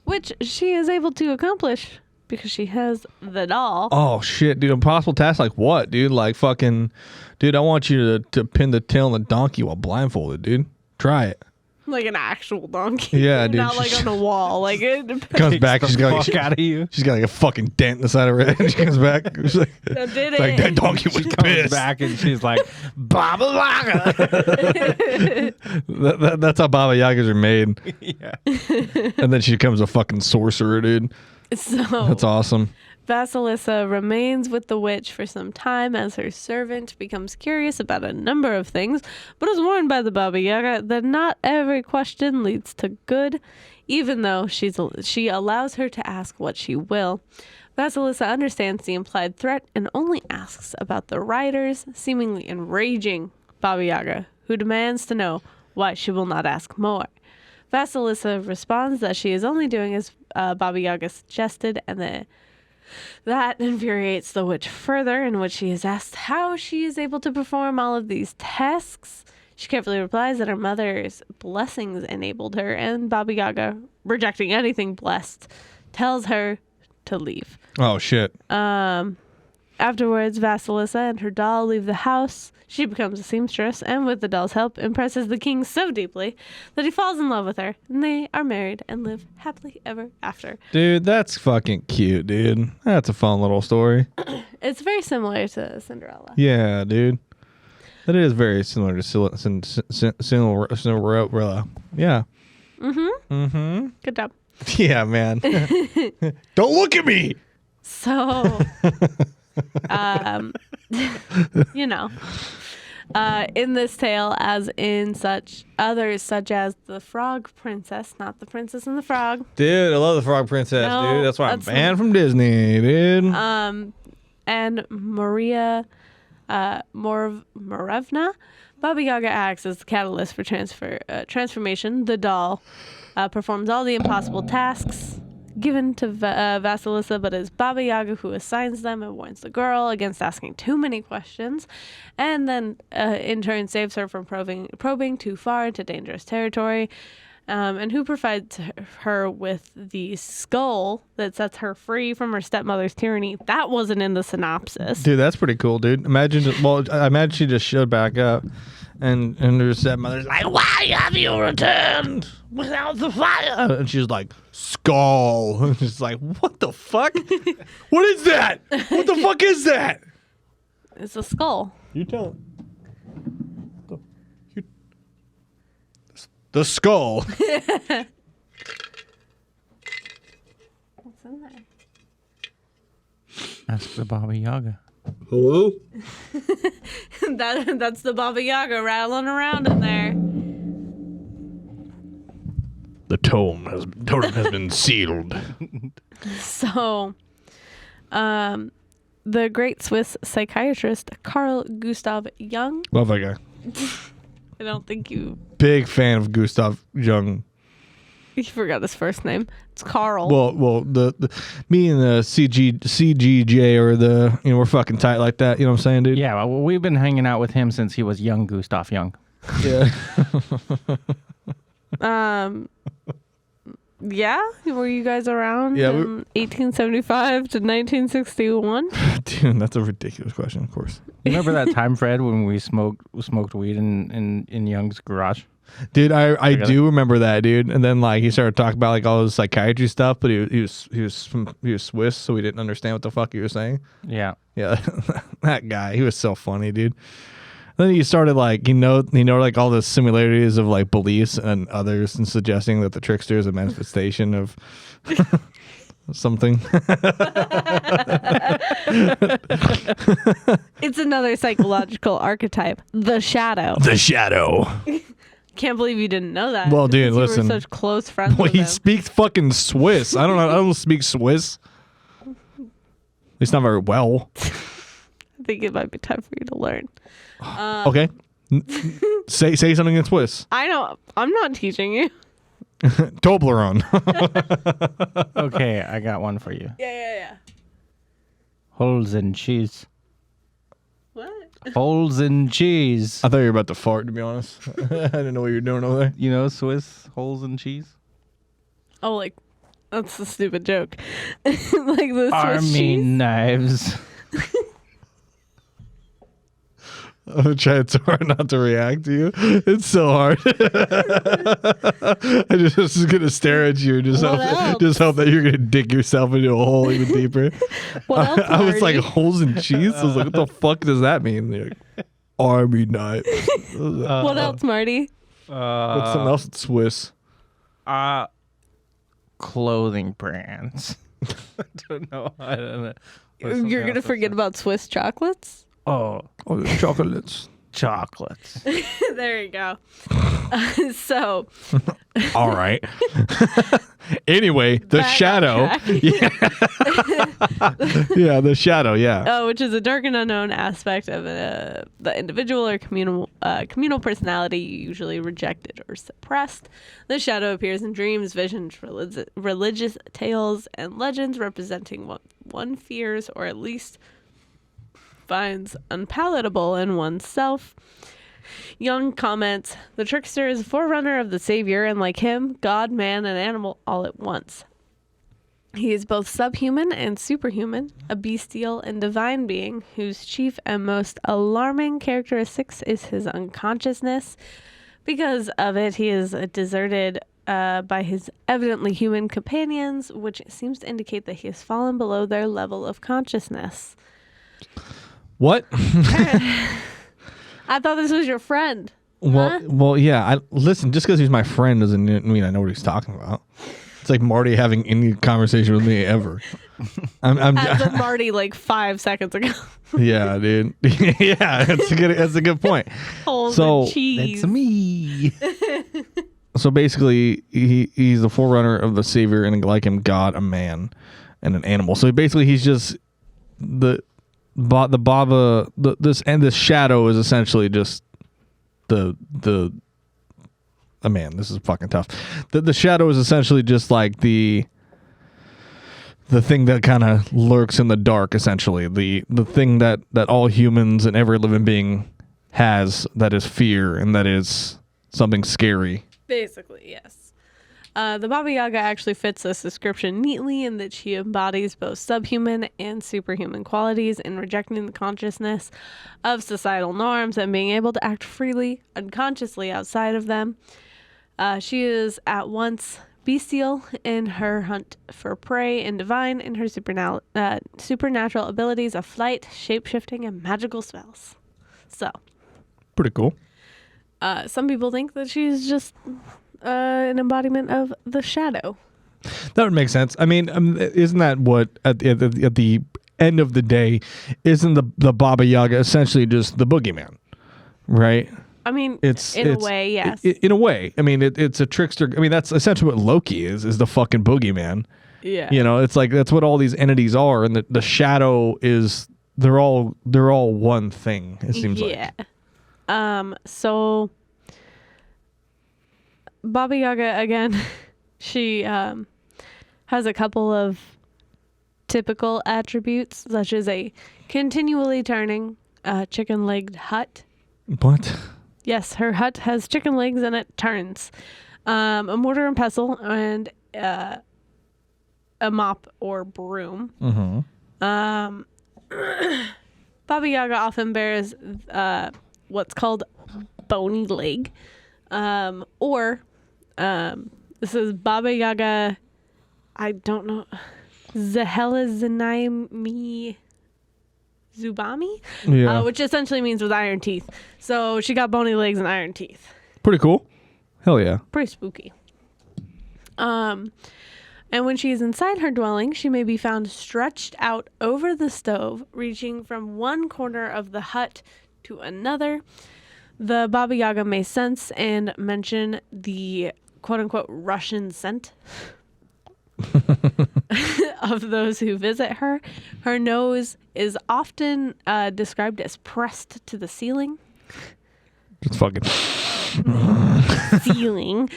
which she is able to accomplish because she has the doll. Oh shit, dude! Impossible task like what, dude? Like fucking, dude! I want you to pin the tail on the donkey while blindfolded, dude. Try it. Like an actual donkey. Yeah, dude. Not like on a wall. Like it Comes back, she's got Fuck out of you. she's got like a fucking dent in the side of her head. She comes back, she's like, I did like that donkey was She comes pissed. back and she's like, Baba-Yaga. That's how Baba Yagas are made. Yeah. And then she becomes a fucking sorcerer, dude. So That's awesome. Vasilisa remains with the witch for some time as her servant becomes curious about a number of things, but is warned by the Baba-Yaga that not every question leads to good, even though she allows her to ask what she will. Vasilisa understands the implied threat and only asks about the riders, seemingly enraging Baba-Yaga, who demands to know why she will not ask more. Vasilisa responds that she is only doing as Baba-Yaga suggested, and that infuriates the witch further, in which she is asked how she is able to perform all of these tasks. She carefully replies that her mother's blessings enabled her, and Baba-Yaga, rejecting anything blessed, tells her to leave. Oh shit. Afterwards, Vasilisa and her doll leave the house. She becomes a seamstress, and with the doll's help, impresses the king so deeply that he falls in love with her, and they are married and live happily ever after. Dude, that's fucking cute, dude. That's a fun little story. It's very similar to Cinderella. Yeah, dude. That is very similar to Cinderella. Yeah. Good job. Yeah, man. Don't look at me. So, you know, in this tale, as in such others, such as the Frog Princess, not the Princess and the Frog, Dude, I love the Frog Princess, No, dude. That's why I'm that's banned from Disney, dude. and Maria Morevna, Baba-Yaga acts as the catalyst for transformation. The doll performs all the impossible tasks given to Vasilisa, but it's Baba-Yaga who assigns them and warns the girl against asking too many questions, and then in turn saves her from probing too far into dangerous territory, and who provides her with the skull that sets her free from her stepmother's tyranny. That wasn't in the synopsis. Dude, that's pretty cool, dude. I imagine she just showed back up, and her stepmother's like, "Why have you returned without the fire?" And she's like, "Skull." And she's like, "What the fuck? What is that? What the fuck is that?" It's a skull. You tell it. The skull. What's in there? Ask the Baba-Yaga. Hello? That's the Baba-Yaga rattling around in there. The tome has been sealed. So, the great Swiss psychiatrist Carl Gustav Jung. Love that guy. I don't think you Big fan of Gustav Jung. forgot his first name. It's Carl. Well, the me and the CGJ or we're fucking tight like that. You know what I'm saying, dude? Yeah, well, we've been hanging out with him since he was young Gustav Jung. Yeah. Yeah, were you guys around Yeah, in 1875 to 1961? Dude, that's a ridiculous question. Of course. You remember that time, Fred, when we smoked weed in Young's garage? Dude, I do remember that, dude. And then he started talking about all his psychiatry stuff, but he was Swiss, so we didn't understand what the fuck he was saying. Yeah. Yeah, that guy, he was so funny, dude. Then he started all the similarities of beliefs and others, and suggesting that the trickster is a manifestation of something. It's another psychological archetype, the shadow. The shadow. Can't believe you didn't know that. Well, dude, Since you listen. were such close friends Well, with he him. speaks fucking Swiss. I don't speak Swiss. It's not very well. I think it might be time for you to learn. Okay. Say something in Swiss. I know. I'm not teaching you. Toblerone. Okay, I got one for you. Yeah. Holes and cheese. What? Holes in cheese. I thought you were about to fart, to be honest. I didn't know what you were doing over there. You know Swiss holes in cheese? Oh, like, that's a stupid joke. Like the Swiss Army cheese. knives. I'm trying so hard not to react to you. It's so hard. I just was gonna stare at you and just What hope that you're gonna dig yourself into a hole even deeper. What else, I was like, Marty? holes in cheese? I was like, what the fuck does that mean? You're like, Army knife. What else, Marty? What's something else that's Swiss? Clothing brands. I don't know. You're going to forget about Swiss chocolates? Oh, The chocolates. chocolates. There you go. So, All right. Anyway, the back on shadow. track. Yeah, the shadow. Yeah. Which is a dark and unknown aspect of the individual or communal personality, usually rejected or suppressed. The shadow appears in dreams, visions, religious tales, and legends representing what one fears or at least finds unpalatable in oneself. Young comments, the trickster is a forerunner of the savior, and like him, God, man, and animal all at once. He is both subhuman and superhuman, a bestial and divine being whose chief and most alarming characteristics is his unconsciousness. Because of it, he is deserted by his evidently human companions, which seems to indicate that he has fallen below their level of consciousness. What? I thought this was your friend. Well, yeah. Listen. Just because he's my friend doesn't mean I know what he's talking about. It's like Marty having any conversation with me ever. As of Marty, like 5 seconds ago. Yeah, dude. Yeah, that's a good point. Holes So, and cheese. That's me. So basically, he's the forerunner of the savior, and like him, God, a man, and an animal. So basically, he's just this shadow is essentially just a man. This is fucking tough. The shadow is essentially just like the thing that kind of lurks in the dark. Essentially, the thing that all humans and every living being has, that is fear and that is something scary. Basically, yes. The Baba-Yaga actually fits this description neatly in that she embodies both subhuman and superhuman qualities in rejecting the consciousness of societal norms and being able to act freely, unconsciously outside of them. She is at once bestial in her hunt for prey and divine in her supernatural abilities of flight, shape-shifting, and magical spells. So, Pretty cool. some people think that she's just an embodiment of the shadow. That would make sense. I mean, isn't that what at the end of the day, isn't the Baba-Yaga essentially just the boogeyman, right? I mean, It's in a way, yes. In a way, I mean, it's a trickster. I mean, that's essentially what Loki is the fucking boogeyman. Yeah. You know, it's like that's what all these entities are, and the shadow is they're all one thing. It seems like. Yeah. So Baba-Yaga, again, she has a couple of typical attributes, such as a continually turning chicken-legged hut. What? Yes, her hut has chicken legs and it turns. A mortar and pestle and a mop or broom. Mm-hmm. Baba-Yaga often bears what's called bony leg. This is Baba-Yaga, I don't know, Zahela Zubami, Yeah. which essentially means with iron teeth. So she got bony legs and iron teeth. Pretty cool. Hell yeah. Pretty spooky. And when she is inside her dwelling, she may be found stretched out over the stove, reaching from one corner of the hut to another. The Baba-Yaga may sense and mention the quote-unquote Russian scent of those who visit her. Her nose is often described as pressed to the ceiling. Just fucking. Ceiling.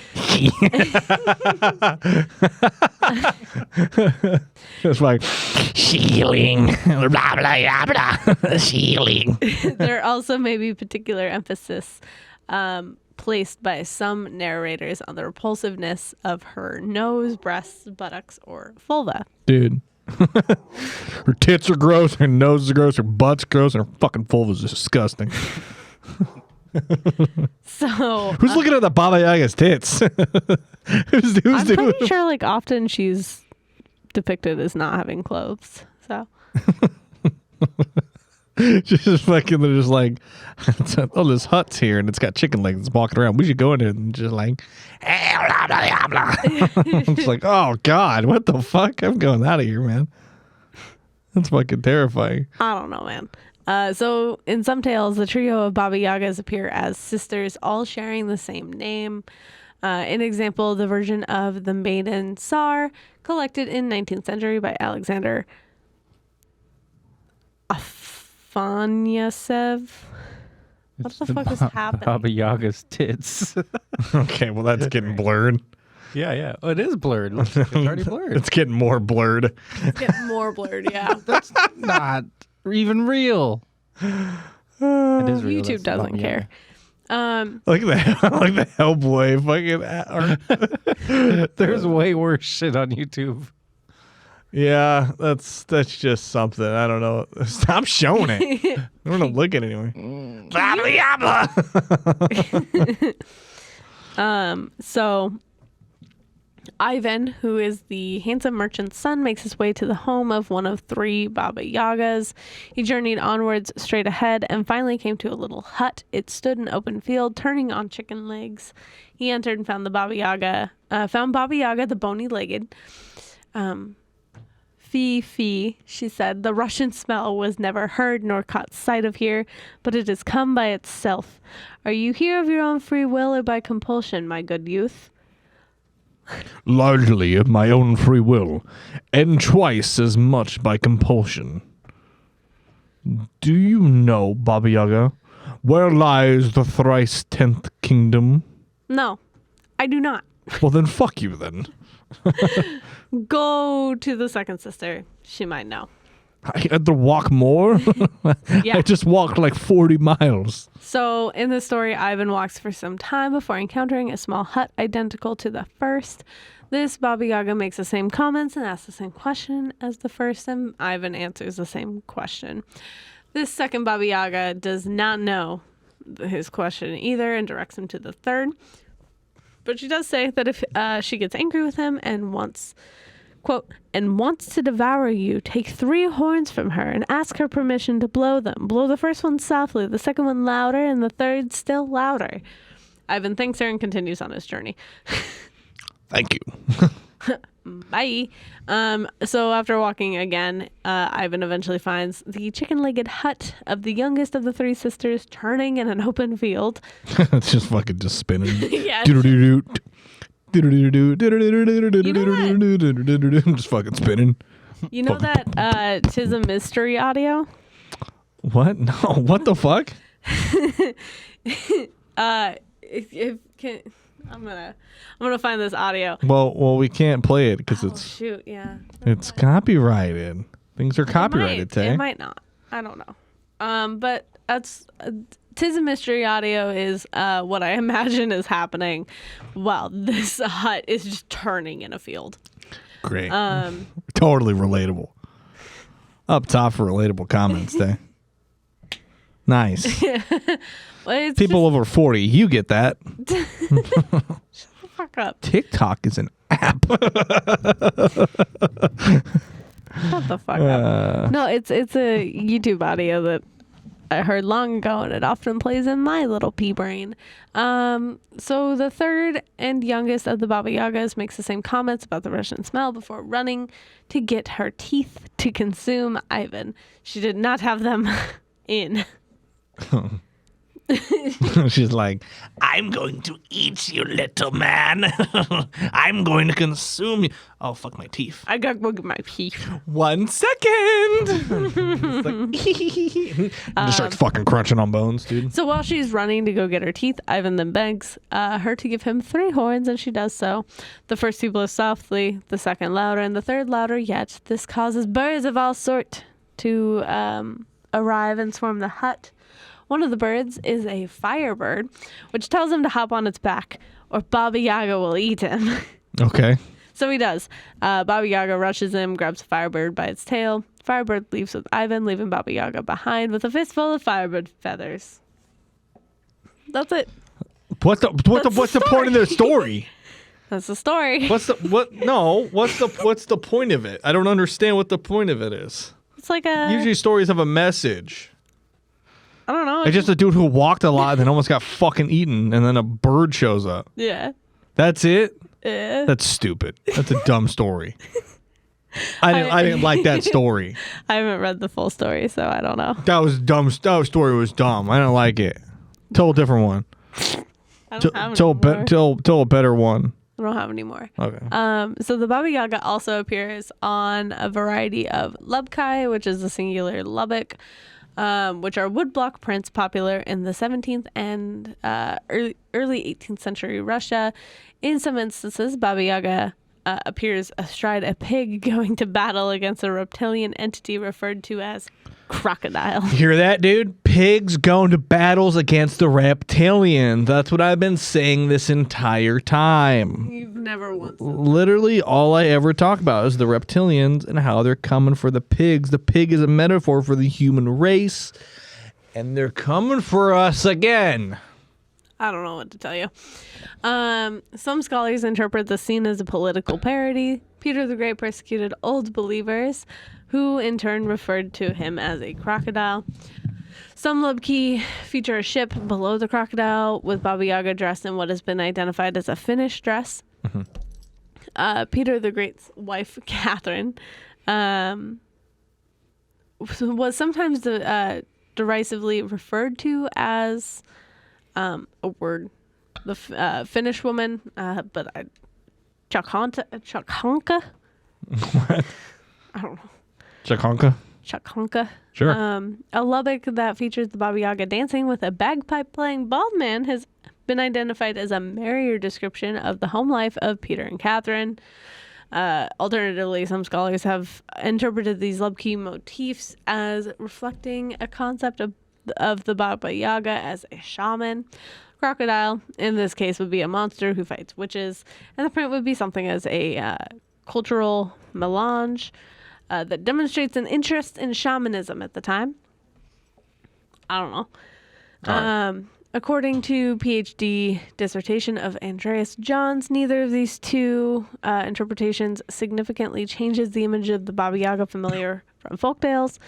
It's like ceiling, blah blah blah blah, ceiling. There also may be particular emphasis placed by some narrators on the repulsiveness of her nose, breasts, buttocks, or vulva. Dude. Her tits are gross, her nose is gross, her butt's gross, and her fucking vulva's disgusting. So who's looking at the Baba-Yaga's tits? who's I'm doing pretty sure like often she's depicted as not having clothes. So she's just fucking, they're just like, oh, this hut's here and it's got chicken legs walking around. We should go in there and just like, hey, blah, blah, blah, blah. It's like, oh God, what the fuck? I'm going out of here, man. That's fucking terrifying. I don't know, man. So in some tales, the trio of Baba-Yagas appear as sisters, all sharing the same name. An example, the version of the Maiden Tsar, collected in 19th century by Alexander Afanasyev. What the fuck is happening? Baba-Yaga's tits. Okay, well, that's getting blurred. Yeah. Oh, it is blurred. It's already blurred. It's getting more blurred. It's getting more blurred, yeah. That's not even real. It is real. YouTube doesn't care. Like the Hellboy fucking art. There's way worse shit on YouTube. Yeah, that's just something. I don't know. Stop showing it. I don't want to look at it anyway. So Ivan, who is the handsome merchant's son, makes his way to the home of one of 3 Baba-Yagas. He journeyed onwards straight ahead and finally came to a little hut. It stood in open field, turning on chicken legs. He entered and found Baba-Yaga the bony-legged. Fee, she said, the Russian smell was never heard nor caught sight of here, but it has come by itself. Are you here of your own free will or by compulsion, my good youth? Largely of my own free will, and twice as much by compulsion. Do you know, Baba-Yaga, where lies the thrice 10th kingdom? No, I do not. Well, then fuck you, then. Go to the second sister. She might know. I had to walk more? Yeah. I just walked like 40 miles. So in the story, Ivan walks for some time before encountering a small hut identical to the first. This Baba-Yaga makes the same comments and asks the same question as the first, and Ivan answers the same question. This second Baba-Yaga does not know his question either and directs him to the third. But she does say that if she gets angry with him and wants, quote, and wants to devour you, take 3 horns from her and ask her permission to blow them. Blow the first one softly, the second one louder, and the third still louder. Ivan thanks her and continues on his journey. Thank you. Bye. So after walking again, Ivan eventually finds the chicken-legged hut of the youngest of the 3 sisters turning in an open field. It's just fucking just spinning. Yeah. Just fucking spinning. You know that 'Tis a Mystery audio? What? No. What the fuck? I'm gonna find this audio. Well, we can't play it because it's copyrighted. Things are copyrighted, Tay. It might not. I don't know. But that's 'Tis a Mystery audio is what I imagine is happening while this hut is just turning in a field. Great. Totally relatable. Up top for relatable comments, Tay. Nice. Well, People over 40, you get that. Shut the fuck up. TikTok is an app. Shut the fuck up. No, it's a YouTube audio that I heard long ago, and it often plays in my little pea brain. So the third and youngest of the Baba-Yagas makes the same comments about the Russian smell before running to get her teeth to consume Ivan. She did not have them in. She's like, I'm going to eat you, little man. I'm going to consume you. Oh, fuck my teeth. I gotta go get my teeth. 1 second. Just starts fucking crunching on bones, dude. So while she's running to go get her teeth, Ivan then begs her to give him 3 horns, and she does so. The first 2 blow softly, the second louder, and the third louder yet. This causes birds of all sort to arrive and swarm the hut. One of the birds is a firebird, which tells him to hop on its back, or Baba-Yaga will eat him. Okay. So he does. Baba-Yaga rushes him, grabs the firebird by its tail. Firebird leaves with Ivan, leaving Baba-Yaga behind with a fistful of firebird feathers. That's it. What's the point of the story? That's the story. What's the point of it? I don't understand what the point of it is. It's like a... Usually stories have a message. I don't know. It's just a dude who walked a lot and then almost got fucking eaten, and then a bird shows up. Yeah. That's it? Yeah. That's stupid. That's a dumb story. I didn't like that story. I haven't read the full story, so I don't know. That was dumb. That story was dumb. I didn't like it. Tell a different one. I don't have any Tell a better one. I don't have any more. Okay. So the Baba-Yaga also appears on a variety of lubkai, which is the singular Lubbock, which are woodblock prints popular in the 17th and early 18th century Russia. In some instances, Baba-Yaga appears astride a pig going to battle against a reptilian entity referred to as crocodile. You hear that, dude? Pigs going to battles against the reptilians. That's what I've been saying this entire time. You've never once. Literally, all I ever talk about is the reptilians and how they're coming for the pigs. The pig is a metaphor for the human race, and they're coming for us again. I don't know what to tell you. Some scholars interpret the scene as a political parody. Peter the Great persecuted old believers, who in turn referred to him as a crocodile. Some Lubki feature a ship below the crocodile with Baba-Yaga dressed in what has been identified as a Finnish dress. Mm-hmm. Peter the Great's wife, Catherine, was sometimes derisively referred to as a word, the Finnish woman, but Chakhanka? What? I don't know. Chakhanka? Sure. A Lubbock that features the Baba-Yaga dancing with a bagpipe-playing bald man has been identified as a merrier description of the home life of Peter and Catherine. Alternatively, some scholars have interpreted these Lubki motifs as reflecting a concept of the Baba-Yaga as a shaman. Crocodile, in this case, would be a monster who fights witches, and the print would be something as a cultural melange that demonstrates an interest in shamanism at the time. I don't know. Right. According to PhD dissertation of Andreas Johns, neither of these two interpretations significantly changes the image of the Baba-Yaga familiar from folktales.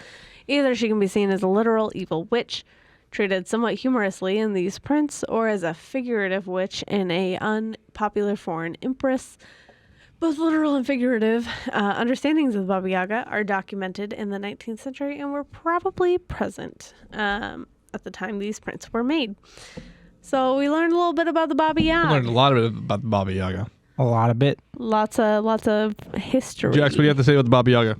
Either she can be seen as a literal evil witch, treated somewhat humorously in these prints, or as a figurative witch in a unpopular foreign empress. Both literal and figurative understandings of the Baba-Yaga are documented in the 19th century and were probably present at the time these prints were made. So we learned a little bit about the Baba-Yaga. We learned a lot of it about the Baba-Yaga. A lot of it. Lots of history. Jax, what do you have to say about the Baba-Yaga?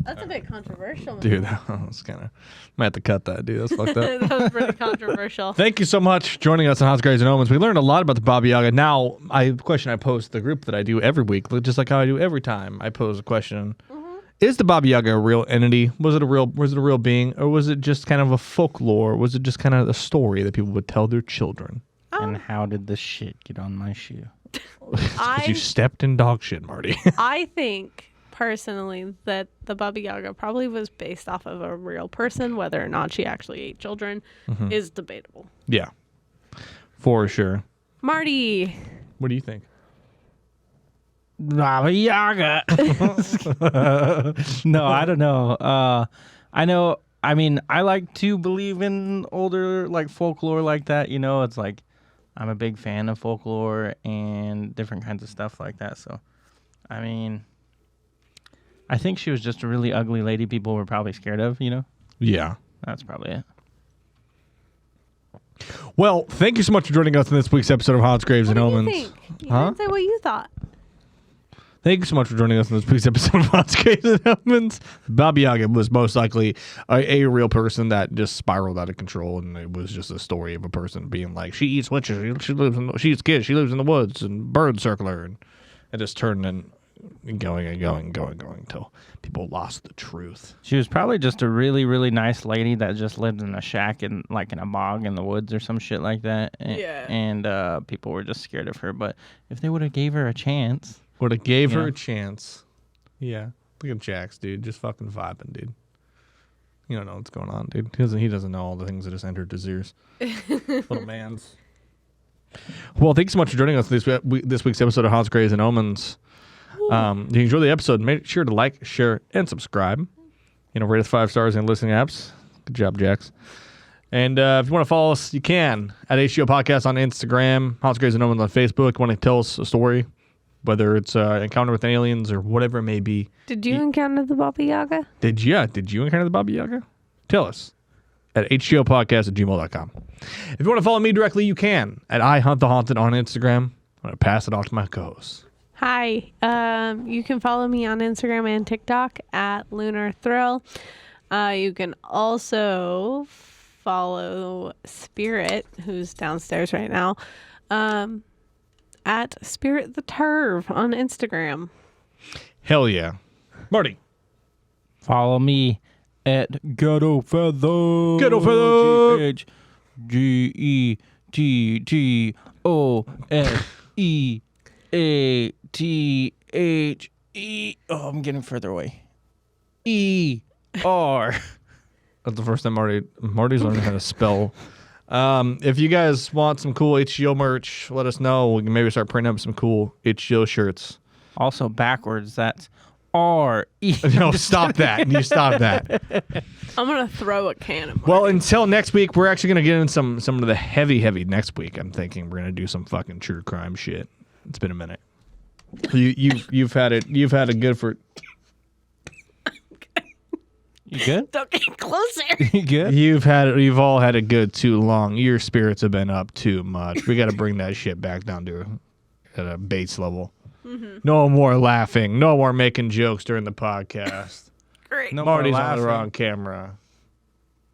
That's a bit controversial. Dude, that was kind of... Might have to cut that, dude. That's fucked up. That was pretty controversial. Thank you so much for joining us on House Grays and Omens. We learned a lot about the Baba-Yaga. Now, the question I pose to the group that I do every week, just like how I do every time I pose a question. Mm-hmm. Is the Baba-Yaga a real entity? Was it a real being? Or was it just kind of a folklore? Was it just kind of a story that people would tell their children? And how did this shit get on my shoe? Because you stepped in dog shit, Marty. I think... personally, that the Baba-Yaga probably was based off of a real person. Whether or not she actually ate children is debatable. Yeah, for sure. Marty, what do you think? Baba-Yaga. No, I don't know. I mean, I like to believe in older, like, folklore like that. You know, it's like, I'm a big fan of folklore and different kinds of stuff like that. So, I mean... I think she was just a really ugly lady people were probably scared of, you know? Yeah. That's probably it. Well, thank you so much for joining us in this week's episode of Haunts, Graves, and What do you Omens. think? You didn't say what you thought. Thank you so much for joining us in this week's episode of Haunts, Graves, and Omens. Baba-Yaga was most likely a real person that just spiraled out of control, and it was just a story of a person being like, she eats witches, she eats kids, she lives in the woods, and birds circle her, and it just turned and going until people lost the truth. She was probably just a really, really nice lady that just lived in a shack in a bog in the woods or some shit like that. And people were just scared of her. But if they would have gave her a chance. Would have gave her a chance. Yeah. Look at Jax, dude. Just fucking vibing, dude. You don't know what's going on, dude. He doesn't know all the things that just entered his ears. Little man's. Well, thanks so much for joining us this week's episode of Haunts, Graves, and Omens. If you enjoy the episode, make sure to like, share, and subscribe. Rate us 5 stars in listening apps. Good job, Jax. And if you want to follow us, you can at HGOPodcast on Instagram, Haunts, Graves, and Omens on Facebook. If you want to tell us a story, whether it's encounter with aliens or whatever it may be. Did you encounter the Baba-Yaga? Did you encounter the Baba-Yaga? Tell us at HGOPodcast@gmail.com. If you want to follow me directly, you can at IHuntTheHaunted on Instagram. I'm going to pass it off to my co-host. Hi. You can follow me on Instagram and TikTok at Lunar Thrill. You can also follow Spirit, who's downstairs right now, at Spirit the Turv on Instagram. Hell yeah. Marty. Follow me at Ghetto Feather. Ghetto Feather. GETOFEATHE. Oh, I'm getting further away. ER. That's the first time Marty's learning how to spell. If you guys want some cool HGO merch, let us know. We can maybe start printing up some cool HGO shirts. Also backwards, that's RE. No, stop that. You stop that. I'm going to throw a can at Marty. Well, until next week, we're actually going to get in some of the heavy next week. I'm thinking we're going to do some fucking true crime shit. It's been a minute. You've had it good for... You good? Don't get closer. You good? You've all had it good too long. Your spirits have been up too much. We got to bring that shit back down to a base level. Mm-hmm. No more laughing. No more making jokes during the podcast. Great. No Marty's more on laughing. the wrong camera.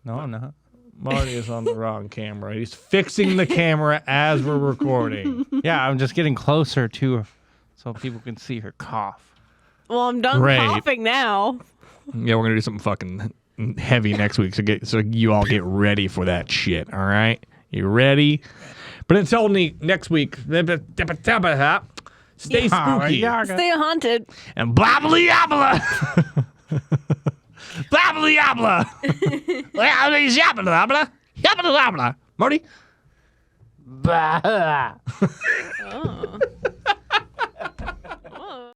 No, I'm not. Marty is on the wrong camera. He's fixing the camera as we're recording. Yeah, I'm just getting closer to her so people can see her cough. Well, I'm done Great. coughing now. Yeah, we're gonna do something fucking heavy next week, so you all get ready for that shit. All right, you ready? But until next week, stay spooky Stay haunted. and Blabla-Yabla. Blabla-Yabla. Yabba-Yabba. Marty. Oh.